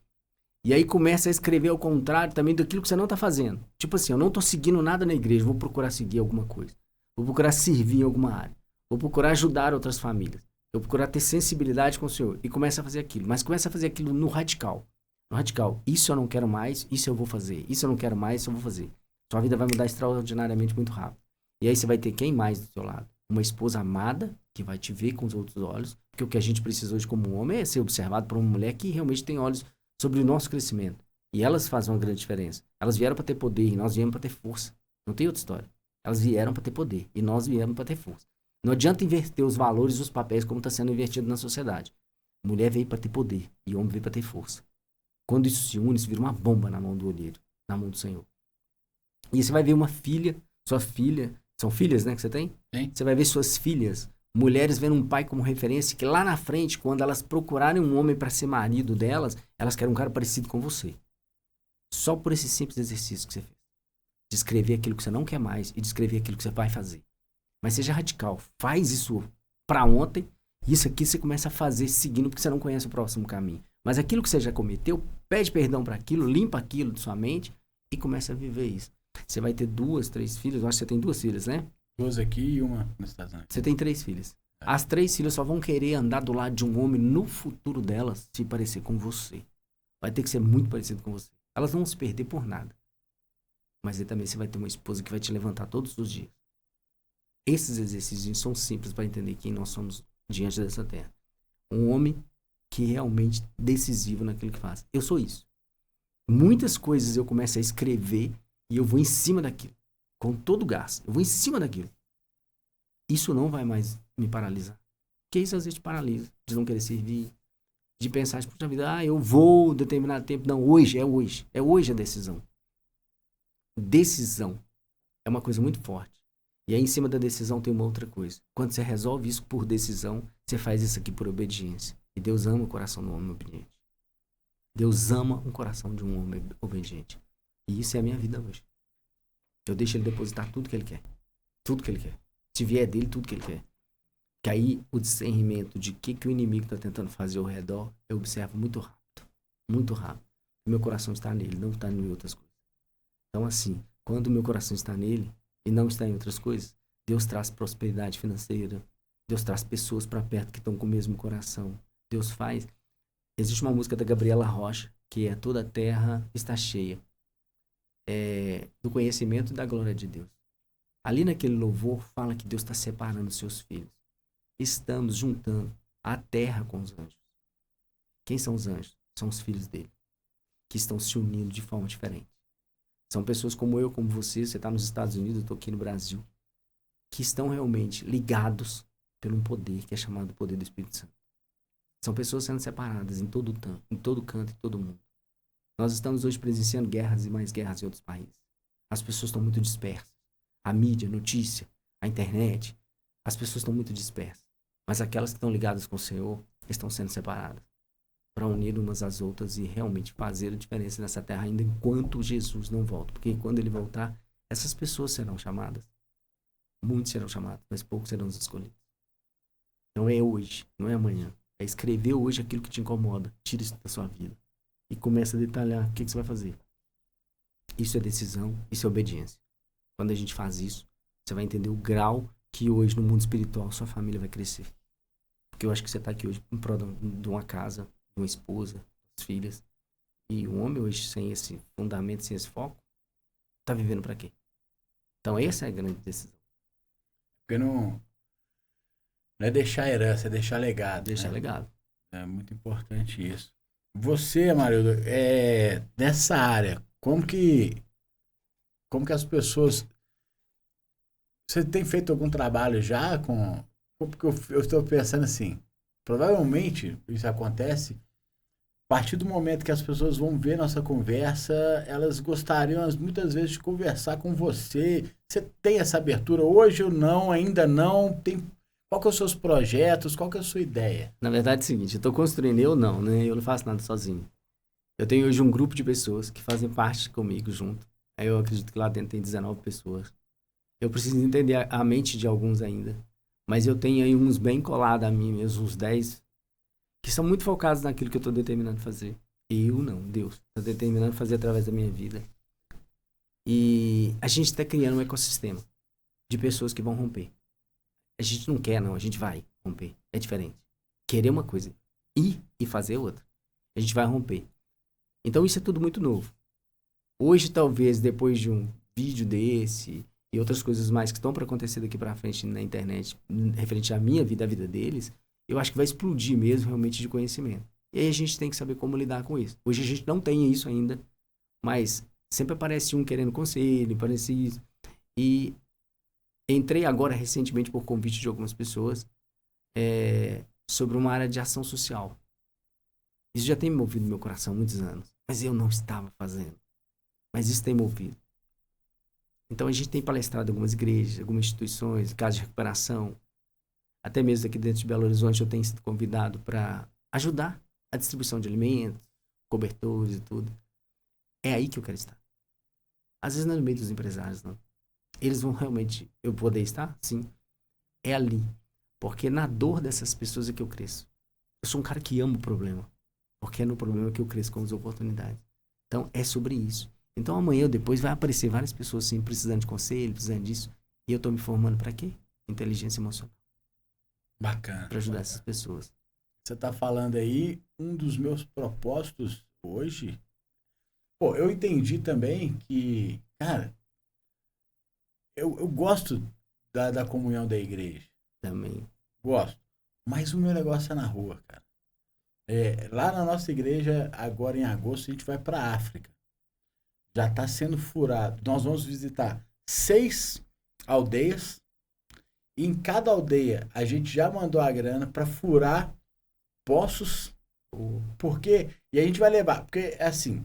S2: E aí começa a escrever ao contrário também daquilo que você não está fazendo. Tipo assim, eu não estou seguindo nada na igreja, vou procurar seguir alguma coisa. Vou procurar servir em alguma área. Vou procurar ajudar outras famílias. Vou procurar ter sensibilidade com o Senhor. E começa a fazer aquilo. Mas começa a fazer aquilo no radical. No radical. Isso eu não quero mais, isso eu vou fazer. Isso eu não quero mais, isso eu vou fazer. Sua vida vai mudar extraordinariamente muito rápido. E aí você vai ter quem mais do seu lado? Uma esposa amada, que vai te ver com os outros olhos. Porque o que a gente precisa hoje como homem é ser observado por uma mulher que realmente tem olhos sobre o nosso crescimento. E elas fazem uma grande diferença. Elas vieram para ter poder e nós viemos para ter força. Não tem outra história. Elas vieram para ter poder e nós viemos para ter força. Não adianta inverter os valores e os papéis como está sendo invertido na sociedade. Mulher veio para ter poder e homem veio para ter força. Quando isso se une, isso vira uma bomba na mão do olheiro, na mão do Senhor. E você vai ver uma filha, sua filha, são filhas, né, que você tem?
S1: Sim.
S2: Você vai ver suas filhas, mulheres vendo um pai como referência, que lá na frente, quando elas procurarem um homem para ser marido delas, elas querem um cara parecido com você. Só por esse simples exercício que você fez. De escrever aquilo que você não quer mais e de escrever aquilo que você vai fazer. Mas seja radical. Faz isso para ontem. Isso aqui você começa a fazer seguindo porque você não conhece o próximo caminho. Mas aquilo que você já cometeu, pede perdão para aquilo, limpa aquilo de sua mente e começa a viver isso. Você vai ter 2, 3 filhas. Eu acho que você tem 2 filhas, né?
S1: 2 aqui e uma nos Estados Unidos.
S2: Você tem 3 filhas. As 3 filhas só vão querer andar do lado de um homem no futuro delas se parecer com você. Vai ter que ser muito parecido com você. Elas não vão se perder por nada. Mas aí também você vai ter uma esposa que vai te levantar todos os dias. Esses exercícios são simples para entender quem nós somos diante dessa terra. Um homem que é realmente decisivo naquilo que faz. Eu sou isso. Muitas coisas eu começo a escrever e eu vou em cima daquilo. Com todo o gás. Eu vou em cima daquilo. Isso não vai mais me paralisar. Porque isso às vezes te paralisa. De não querer servir. De pensar, puxa vida, eu vou determinado tempo. Não, hoje é hoje. É hoje a decisão. Decisão é uma coisa muito forte. E aí em cima da decisão tem uma outra coisa. Quando você resolve isso por decisão, você faz isso aqui por obediência. E Deus ama o coração do homem obediente. Deus ama o coração de um homem obediente. E isso é a minha vida hoje. Eu deixo ele depositar tudo que ele quer. Tudo que ele quer. Se vier dele, tudo que ele quer. Que aí o discernimento de que o inimigo está tentando fazer ao redor, eu observo muito rápido. Muito rápido. Meu coração está nele, não está em outras coisas. Então assim, quando o meu coração está nele e não está em outras coisas, Deus traz prosperidade financeira. Deus traz pessoas para perto que estão com o mesmo coração. Deus faz. Existe uma música da Gabriela Rocha, que é Toda a Terra Está Cheia. Do conhecimento e da glória de Deus. Ali naquele louvor fala que Deus está separando os seus filhos. Estamos juntando a terra com os anjos. Quem são os anjos? São os filhos dele, que estão se unindo de forma diferente. São pessoas como eu, como você está nos Estados Unidos, eu estou aqui no Brasil, que estão realmente ligados pelo um poder que é chamado poder do Espírito Santo. São pessoas sendo separadas em todo canto, em todo mundo. Nós estamos hoje presenciando guerras e mais guerras em outros países. As pessoas estão muito dispersas. A mídia, a notícia, a internet, as pessoas estão muito dispersas. Mas aquelas que estão ligadas com o Senhor estão sendo separadas para unir umas às outras e realmente fazer a diferença nessa terra ainda enquanto Jesus não volta. Porque quando ele voltar, essas pessoas serão chamadas. Muitos serão chamados, mas poucos serão os escolhidos. Não é hoje, não é amanhã. É escrever hoje aquilo que te incomoda. Tira isso da sua vida. E começa a detalhar o que você vai fazer. Isso é decisão, isso é obediência. Quando a gente faz isso, você vai entender o grau que hoje no mundo espiritual sua família vai crescer. Porque eu acho que você está aqui hoje em prol de uma casa, de uma esposa, das filhas. E o homem hoje, sem esse fundamento, sem esse foco, está vivendo para quê? Então essa é a grande decisão.
S1: Porque não é deixar herança, é deixar legado.
S2: Deixar
S1: né?
S2: legado.
S1: É muito importante isso. Você, Amarildo, nessa área, como que as pessoas... Você tem feito algum trabalho já com... Porque eu estou pensando assim, provavelmente isso acontece a partir do momento que as pessoas vão ver nossa conversa, elas gostariam muitas vezes de conversar com você. Você tem essa abertura hoje ou não? Ainda não? Qual que são os seus projetos? Qual que é a sua ideia?
S2: Na verdade é o seguinte, eu estou construindo, eu não, né? Eu não faço nada sozinho. Eu tenho hoje um grupo de pessoas que fazem parte comigo junto. Eu acredito que lá dentro tem 19 pessoas. Eu preciso entender a mente de alguns ainda. Mas eu tenho aí uns bem colados a mim mesmo, uns 10, que são muito focados naquilo que eu estou determinando fazer. Eu não, Deus está determinando fazer através da minha vida. E a gente está criando um ecossistema de pessoas que vão romper. A gente não quer, não, a gente vai romper. É diferente. Querer uma coisa, ir e fazer outra. A gente vai romper. Então isso é tudo muito novo. Hoje, talvez, depois de um vídeo desse e outras coisas mais que estão para acontecer daqui para frente na internet, referente à minha vida, à vida deles, eu acho que vai explodir mesmo realmente de conhecimento. E aí a gente tem que saber como lidar com isso. Hoje a gente não tem isso ainda, mas sempre aparece um querendo conselho, aparece isso. E entrei agora recentemente por convite de algumas pessoas sobre uma área de ação social. Isso já tem movido meu coração há muitos anos, mas eu não estava fazendo. Mas isso tem movido. Então a gente tem palestrado em algumas igrejas, algumas instituições, casas de recuperação. Até mesmo aqui dentro de Belo Horizonte eu tenho sido convidado para ajudar a distribuição de alimentos, cobertores e tudo. É aí que eu quero estar. Às vezes não é no meio dos empresários, não. Eles vão realmente... Eu poder estar? Sim. É ali. Porque na dor dessas pessoas é que eu cresço. Eu sou um cara que ama o problema. Porque é no problema que eu cresço com as oportunidades. Então é sobre isso. Então amanhã ou depois vai aparecer várias pessoas assim, precisando de conselho, precisando disso. E eu tô me formando para quê? Inteligência emocional.
S1: Bacana.
S2: Para ajudar essas pessoas.
S1: Você tá falando aí, um dos meus propósitos hoje... Pô, eu entendi também que, cara, eu gosto da comunhão da igreja.
S2: Também.
S1: Gosto. Mas o meu negócio é na rua, cara. Lá na nossa igreja, agora em agosto, a gente vai para a África. Já está sendo furado. Nós vamos visitar 6 aldeias. E em cada aldeia, a gente já mandou a grana para furar poços. Porque... E a gente vai levar... Porque, é assim...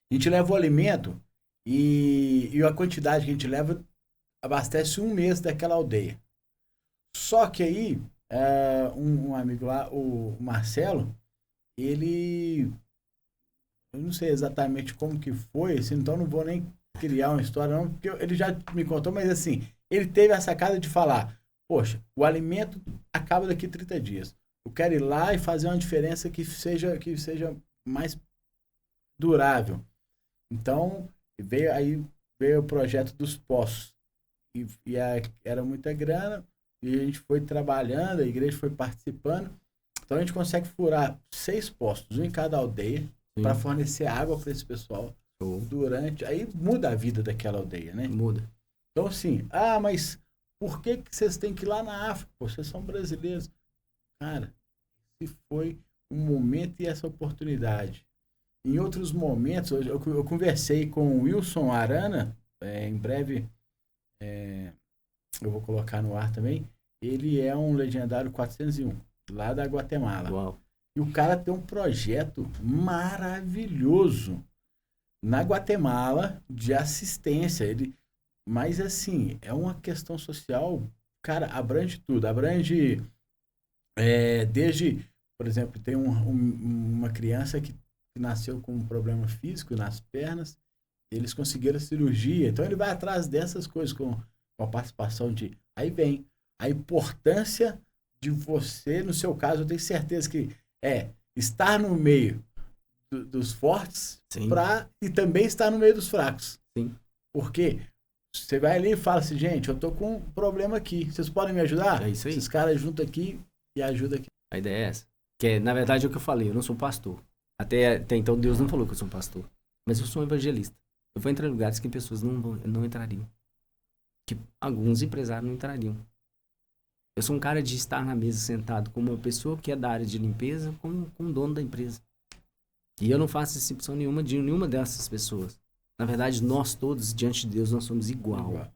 S1: A gente leva o alimento e a quantidade que a gente leva abastece um mês daquela aldeia. Só que aí, um amigo lá, o Marcelo, ele... Eu não sei exatamente como que foi, assim, então não vou nem criar uma história não, porque ele já me contou, mas assim, ele teve a sacada de falar, poxa, o alimento acaba daqui 30 dias. Eu quero ir lá e fazer uma diferença que seja mais durável. Então, veio o projeto dos poços. Era muita grana, e a gente foi trabalhando, a igreja foi participando. Então, a gente consegue furar 6 postos, um em cada aldeia, para fornecer água para esse pessoal. Aí muda a vida daquela aldeia, né?
S2: Muda.
S1: Então, assim, mas por que vocês têm que ir lá na África? Pô, vocês são brasileiros. Cara, esse foi um momento e essa oportunidade. Em outros momentos, eu conversei com o Wilson Arana, em breve eu vou colocar no ar também. Ele é um legendário 401, lá da Guatemala.
S2: Uau.
S1: E o cara tem um projeto maravilhoso na Guatemala de assistência. Mas assim, é uma questão social, cara, abrange tudo. Abrange Desde, por exemplo, tem uma criança que nasceu com um problema físico nas pernas, eles conseguiram a cirurgia, então ele vai atrás dessas coisas com a participação de... Aí vem a importância de você, no seu caso, eu tenho certeza que estar no meio dos fortes e também estar no meio dos fracos.
S2: Sim.
S1: Porque você vai ali e fala assim, gente, eu tô com um problema aqui, vocês podem me ajudar?
S2: É isso aí.
S1: Esses caras juntam aqui e ajudam aqui.
S2: A ideia é essa. Que na verdade é o que eu falei, eu não sou pastor. Até então Deus não falou que eu sou um pastor. Mas eu sou um evangelista. Eu vou entrar em lugares que pessoas não entrariam. Que alguns empresários não entrariam. Eu sou um cara de estar na mesa sentado com uma pessoa que é da área de limpeza com o dono da empresa. E eu não faço exceção nenhuma de nenhuma dessas pessoas. Na verdade, nós todos, diante de Deus, nós somos igual.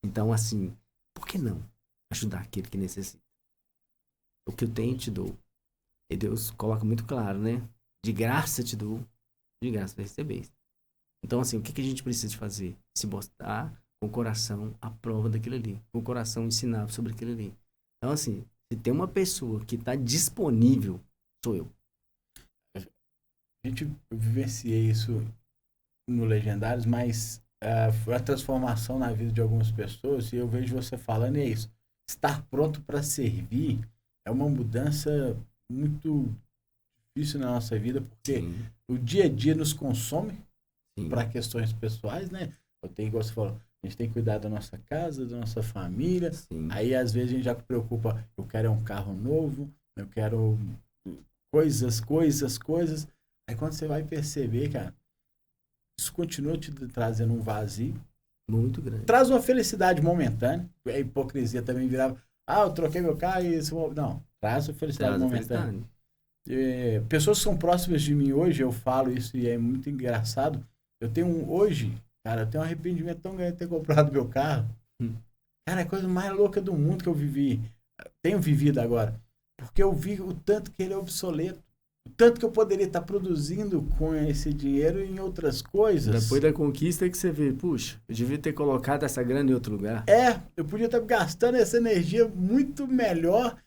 S2: Então, assim, por que não ajudar aquele que necessita? O que eu tenho, te dou. E Deus coloca muito claro, né? De graça te dou, de graça vai receber. Então, assim, o que a gente precisa fazer? Se botar com o coração à prova daquilo ali. Com o coração ensinar sobre aquilo ali. Então, assim, se tem uma pessoa que está disponível, sou eu.
S1: A gente vivenciei isso no Legendários, mas a transformação na vida de algumas pessoas, e eu vejo você falando, é isso. Estar pronto para servir é uma mudança muito difícil na nossa vida, porque o dia a dia nos consome para questões pessoais, né? Eu tenho, igual você falou, a gente tem que cuidar da nossa casa, da nossa família. Aí, às vezes, a gente já se preocupa, eu quero um carro novo, eu quero coisas. Aí, quando você vai perceber, cara, isso continua te trazendo um vazio.
S2: Muito grande.
S1: Traz uma felicidade momentânea. A hipocrisia também virava, eu troquei meu carro e isso... Não, traz uma felicidade momentânea. Pessoas que são próximas de mim hoje, eu falo isso e é muito engraçado. Eu tenho eu tenho um arrependimento tão grande de ter comprado meu carro. Cara, é a coisa mais louca do mundo que eu tenho vivido agora. Porque eu vi o tanto que ele é obsoleto. O tanto que eu poderia estar produzindo com esse dinheiro em outras coisas.
S2: Depois da conquista que você vê, puxa, eu devia ter colocado essa grana em outro lugar.
S1: Eu podia estar gastando essa energia muito melhor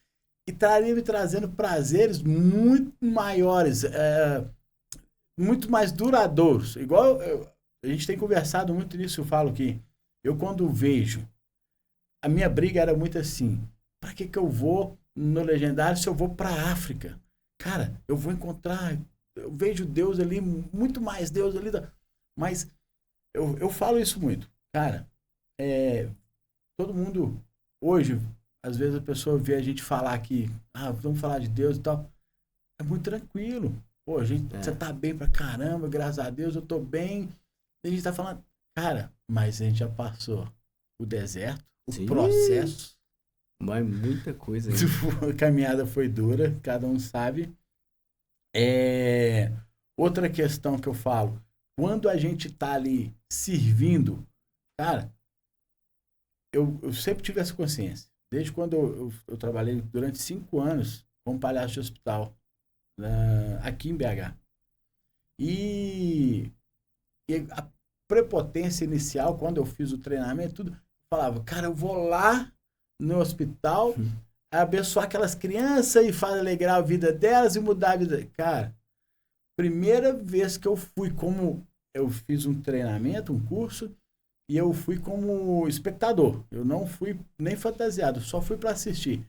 S1: e estaria me trazendo prazeres muito maiores, muito mais duradouros. Igual a gente tem conversado muito nisso, eu falo que eu quando vejo, a minha briga era muito assim, para que eu vou no Legendário se eu vou para a África? Cara, eu vou encontrar, eu vejo Deus ali, muito mais Deus ali, mas eu falo isso muito. Cara, todo mundo, hoje, às vezes a pessoa vê a gente falar aqui, vamos falar de Deus e tal, é muito tranquilo. Pô, você tá bem pra caramba, graças a Deus, eu tô bem. E a gente tá falando, cara, mas a gente já passou o deserto, o processo.
S2: Mas muita coisa.
S1: A caminhada foi dura, cada um sabe. Outra questão que eu falo, quando a gente tá ali servindo, cara, eu sempre tive essa consciência. Desde quando eu trabalhei durante 5 anos como palhaço de hospital, aqui em BH. E a prepotência inicial, quando eu fiz o treinamento, tudo, eu falava, cara, eu vou lá no hospital, abençoar aquelas crianças e alegrar a vida delas e mudar a vida. Cara, primeira vez que eu fiz um treinamento, um curso, e eu fui como espectador. Eu não fui nem fantasiado, só fui para assistir.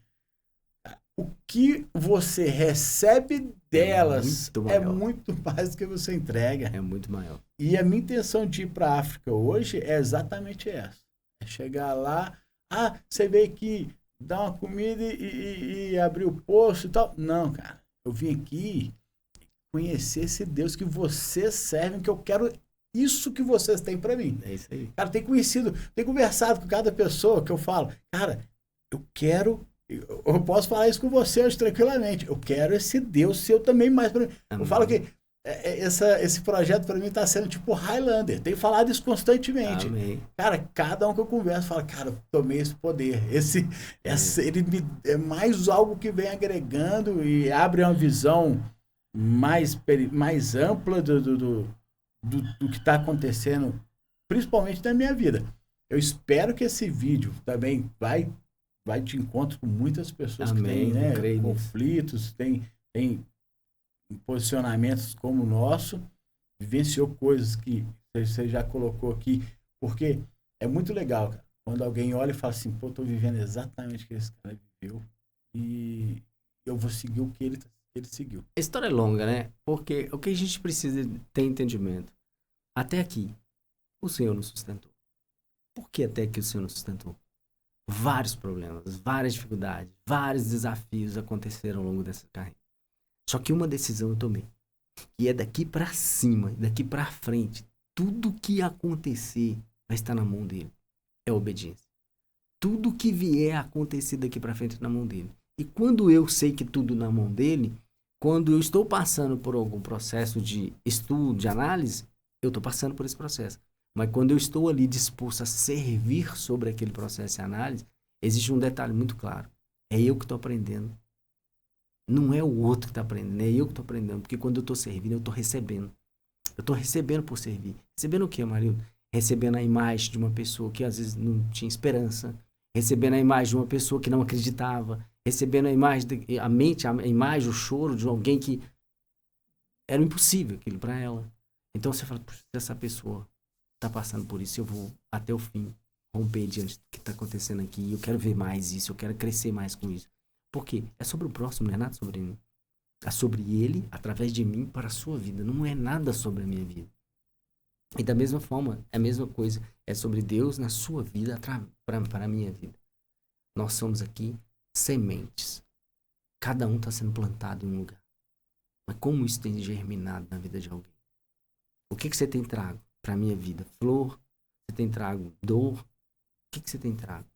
S1: O que você recebe delas é muito mais do que você entrega.
S2: É muito maior.
S1: E a minha intenção de ir para a África hoje é exatamente essa. É chegar lá, você veio aqui dar uma comida e abrir o poço e tal. Não, cara. Eu vim aqui conhecer esse Deus que vocês servem, que eu quero isso que vocês têm para mim.
S2: É isso aí.
S1: Cara, tenho conversado com cada pessoa que eu falo, cara, eu posso falar isso com você hoje tranquilamente. Eu quero esse Deus seu também mais para mim. Amém. Eu falo que esse projeto para mim está sendo tipo Highlander. Tenho falado isso constantemente.
S2: Amém.
S1: Cara, cada um que eu converso fala, cara, eu tomei esse poder. Ele é mais algo que vem agregando e abre uma visão mais ampla do que está acontecendo, principalmente na minha vida. Eu espero que esse vídeo também vai vai de encontro com muitas pessoas que
S2: Amém,
S1: têm, né,
S2: creio nisso.
S1: conflitos, têm posicionamentos como o nosso, vivenciou coisas que você já colocou aqui, porque é muito legal, cara, quando alguém olha e fala assim, pô, eu tô vivendo exatamente o que esse cara viveu e eu vou seguir o que ele seguiu.
S2: A história é longa, né? Porque o que a gente precisa ter entendimento. Até aqui, o Senhor nos sustentou. Por que até aqui o Senhor nos sustentou? Vários problemas, várias dificuldades, vários desafios aconteceram ao longo dessa carreira. Só que uma decisão eu tomei. E é daqui pra cima, daqui pra frente. Tudo que acontecer vai estar na mão dele. É obediência. Tudo que vier a acontecer daqui pra frente é na mão dele. E quando eu sei que tudo na mão dele, quando eu estou passando por algum processo de estudo, de análise, eu estou passando por esse processo. Mas quando eu estou ali disposto a servir sobre aquele processo de análise, existe um detalhe muito claro. É eu que estou aprendendo. Não é o outro que está aprendendo, é eu que estou aprendendo. Porque quando eu estou servindo, eu estou recebendo. Eu estou recebendo por servir. Recebendo o quê, Marildo? Recebendo a imagem de uma pessoa que às vezes não tinha esperança. Recebendo a imagem de uma pessoa que não acreditava. Recebendo a imagem, a imagem, o choro de alguém que era impossível aquilo para ela. Então você fala, se essa pessoa está passando por isso, eu vou até o fim romper diante do que está acontecendo aqui. Eu quero ver mais isso, eu quero crescer mais com isso. Por quê? É sobre o próximo, não é nada sobre mim. É sobre ele, através de mim, para a sua vida. Não é nada sobre a minha vida. E da mesma forma, é a mesma coisa. É sobre Deus na sua vida, para a minha vida. Nós somos aqui sementes. Cada um está sendo plantado em um lugar. Mas como isso tem germinado na vida de alguém? O que você tem trago para a minha vida? Flor? Você tem trago dor? O que você tem trago?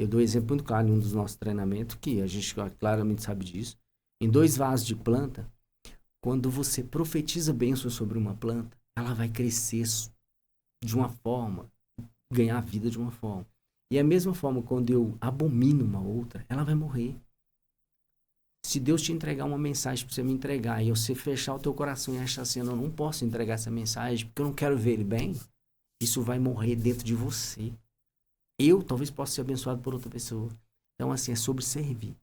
S2: Eu dou exemplo muito claro em um dos nossos treinamentos, que a gente claramente sabe disso. Em 2 vasos de planta, quando você profetiza bênçãos sobre uma planta, ela vai crescer de uma forma, ganhar vida de uma forma. E a mesma forma, quando eu abomino uma outra, ela vai morrer. Se Deus te entregar uma mensagem para você me entregar e você fechar o teu coração e achar assim, eu não posso entregar essa mensagem porque eu não quero ver ele bem, isso vai morrer dentro de você. Eu talvez possa ser abençoado por outra pessoa. Então, assim, é sobre servir.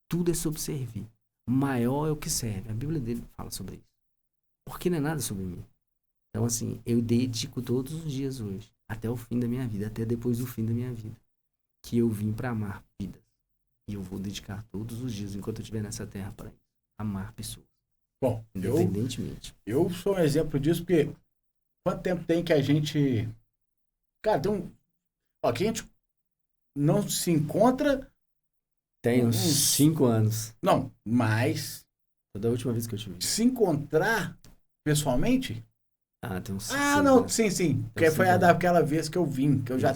S2: Tudo é sobre servir. Maior é o que serve. A Bíblia dele fala sobre isso. Porque não é nada sobre mim. Então, assim, eu dedico todos os dias hoje, até o fim da minha vida, até depois do fim da minha vida, que eu vim para amar vidas. E eu vou dedicar todos os dias, enquanto eu estiver nessa terra, para amar pessoas.
S1: Bom,
S2: independentemente.
S1: Eu sou um exemplo disso, porque quanto tempo tem que a gente... Cara, tem ó, que a gente não se encontra...
S2: Tem uns 5 anos.
S1: Não, mas...
S2: Da última vez que eu te vi.
S1: Se encontrar pessoalmente...
S2: Tem uns 5
S1: não,
S2: anos.
S1: sim. Porque foi daquela vez que eu vim, que eu já...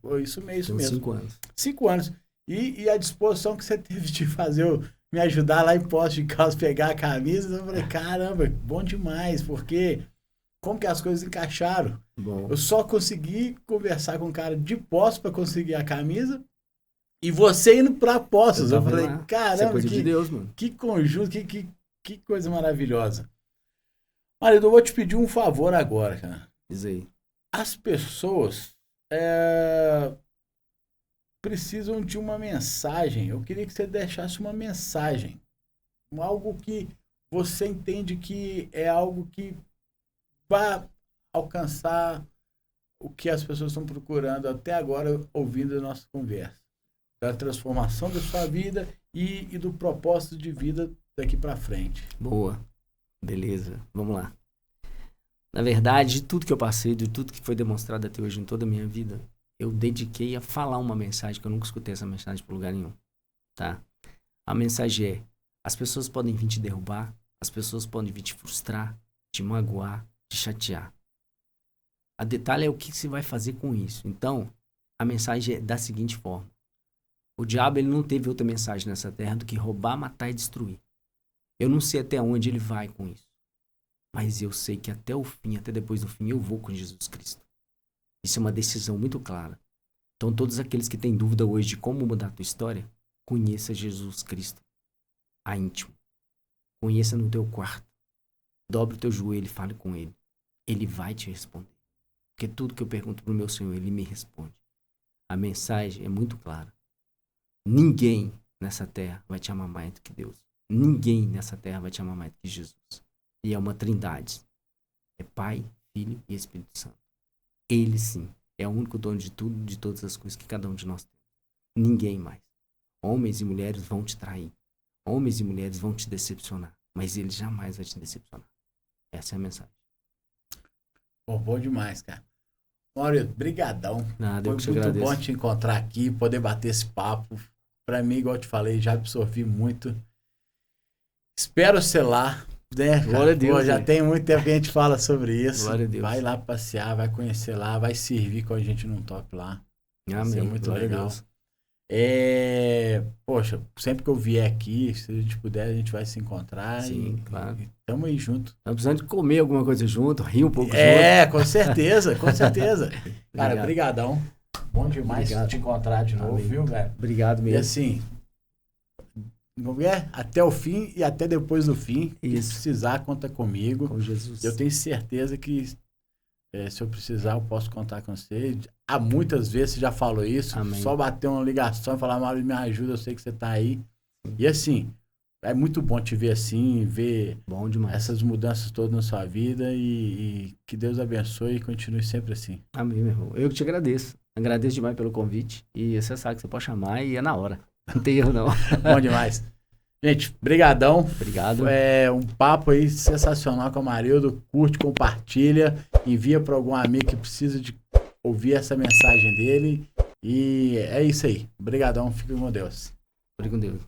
S1: Foi isso mesmo.
S2: 5 anos.
S1: 5 anos. E a disposição que você teve de fazer me ajudar lá em Poços de Caldas, pegar a camisa, eu falei, caramba, bom demais, porque como que as coisas encaixaram?
S2: Bom.
S1: Eu só consegui conversar com o cara de Poços para conseguir a camisa e você indo para Poços. Eu falei, caramba,
S2: isso é coisa de Deus, mano.
S1: Que conjunto, que coisa maravilhosa. Marido, eu vou te pedir um favor agora, cara.
S2: Diz aí.
S1: As pessoas precisam de uma mensagem. Eu queria que você deixasse uma mensagem. Algo que você entende que é algo que vai alcançar o que as pessoas estão procurando até agora, ouvindo a nossa conversa. Da transformação da sua vida e do propósito de vida daqui para frente.
S2: Boa. Beleza. Vamos lá. Na verdade, de tudo que eu passei, de tudo que foi demonstrado até hoje em toda a minha vida, eu dediquei a falar uma mensagem que eu nunca escutei essa mensagem por lugar nenhum, tá? A mensagem é, as pessoas podem vir te derrubar, as pessoas podem vir te frustrar, te magoar, te chatear. A detalhe é o que você vai fazer com isso. Então, a mensagem é da seguinte forma. O diabo ele não teve outra mensagem nessa terra do que roubar, matar e destruir. Eu não sei até onde ele vai com isso. Mas eu sei que até o fim, até depois do fim, eu vou com Jesus Cristo. Isso é uma decisão muito clara. Então, todos aqueles que têm dúvida hoje de como mudar a tua história, conheça Jesus Cristo a íntimo. Conheça no teu quarto. Dobre o teu joelho e fale com Ele. Ele vai te responder. Porque tudo que eu pergunto para o meu Senhor, Ele me responde. A mensagem é muito clara. Ninguém nessa terra vai te amar mais do que Deus. Ninguém nessa terra vai te amar mais do que Jesus. E é uma trindade. É Pai, Filho e Espírito Santo. Ele sim é o único dono de tudo, de todas as coisas que cada um de nós tem. Ninguém mais. Homens e mulheres vão te trair. Homens e mulheres vão te decepcionar. Mas ele jamais vai te decepcionar. Essa é a mensagem.
S1: Pô, bom demais, cara. Mário, brigadão.
S2: Nada, eu que te
S1: Foi muito
S2: agradeço.
S1: bom te encontrar aqui, poder bater esse papo. Pra mim, igual eu te falei, já absorvi muito. Espero ser lá, né, cara?
S2: Glória a Deus,
S1: Pô, já
S2: né?
S1: tem muito tempo que a gente fala sobre isso.
S2: Glória a Deus.
S1: Vai lá passear, vai conhecer lá, vai servir com a gente num top lá.
S2: Amém.
S1: Isso é muito
S2: Glória a
S1: legal.
S2: Deus.
S1: Poxa, sempre que eu vier aqui, se a gente puder, a gente vai se encontrar.
S2: Sim,
S1: e
S2: claro.
S1: tamo aí junto.
S2: Estamos precisando de comer alguma coisa junto, rir um pouco junto.
S1: Com certeza, com certeza. Cara,
S2: Obrigado.
S1: brigadão. Bom demais
S2: Obrigado.
S1: te encontrar de novo,
S2: Amém.
S1: viu, velho?
S2: Obrigado
S1: E
S2: mesmo.
S1: assim, como é? Até o fim e até depois do fim.
S2: Isso.
S1: Se precisar, conta comigo.
S2: Com Jesus.
S1: Eu tenho certeza que se eu precisar, eu posso contar com você. Há muitas vezes você já falou isso.
S2: Amém.
S1: Só bater uma ligação e falar, Mário, me ajuda, eu sei que você tá aí. E assim, é muito bom te ver assim, ver
S2: Bom demais.
S1: essas mudanças todas na sua vida e que Deus abençoe e continue sempre assim.
S2: Amém, meu irmão. Eu que te agradeço. Agradeço demais pelo convite. E você sabe que você pode chamar e é na hora. Não tem erro, não.
S1: Bom demais. Gente, brigadão.
S2: Obrigado.
S1: É um papo aí sensacional com o Amarildo. Curte, compartilha, envia para algum amigo que precisa de ouvir essa mensagem dele. E é isso aí. Obrigadão. Fique com Deus.
S2: Fique com Deus.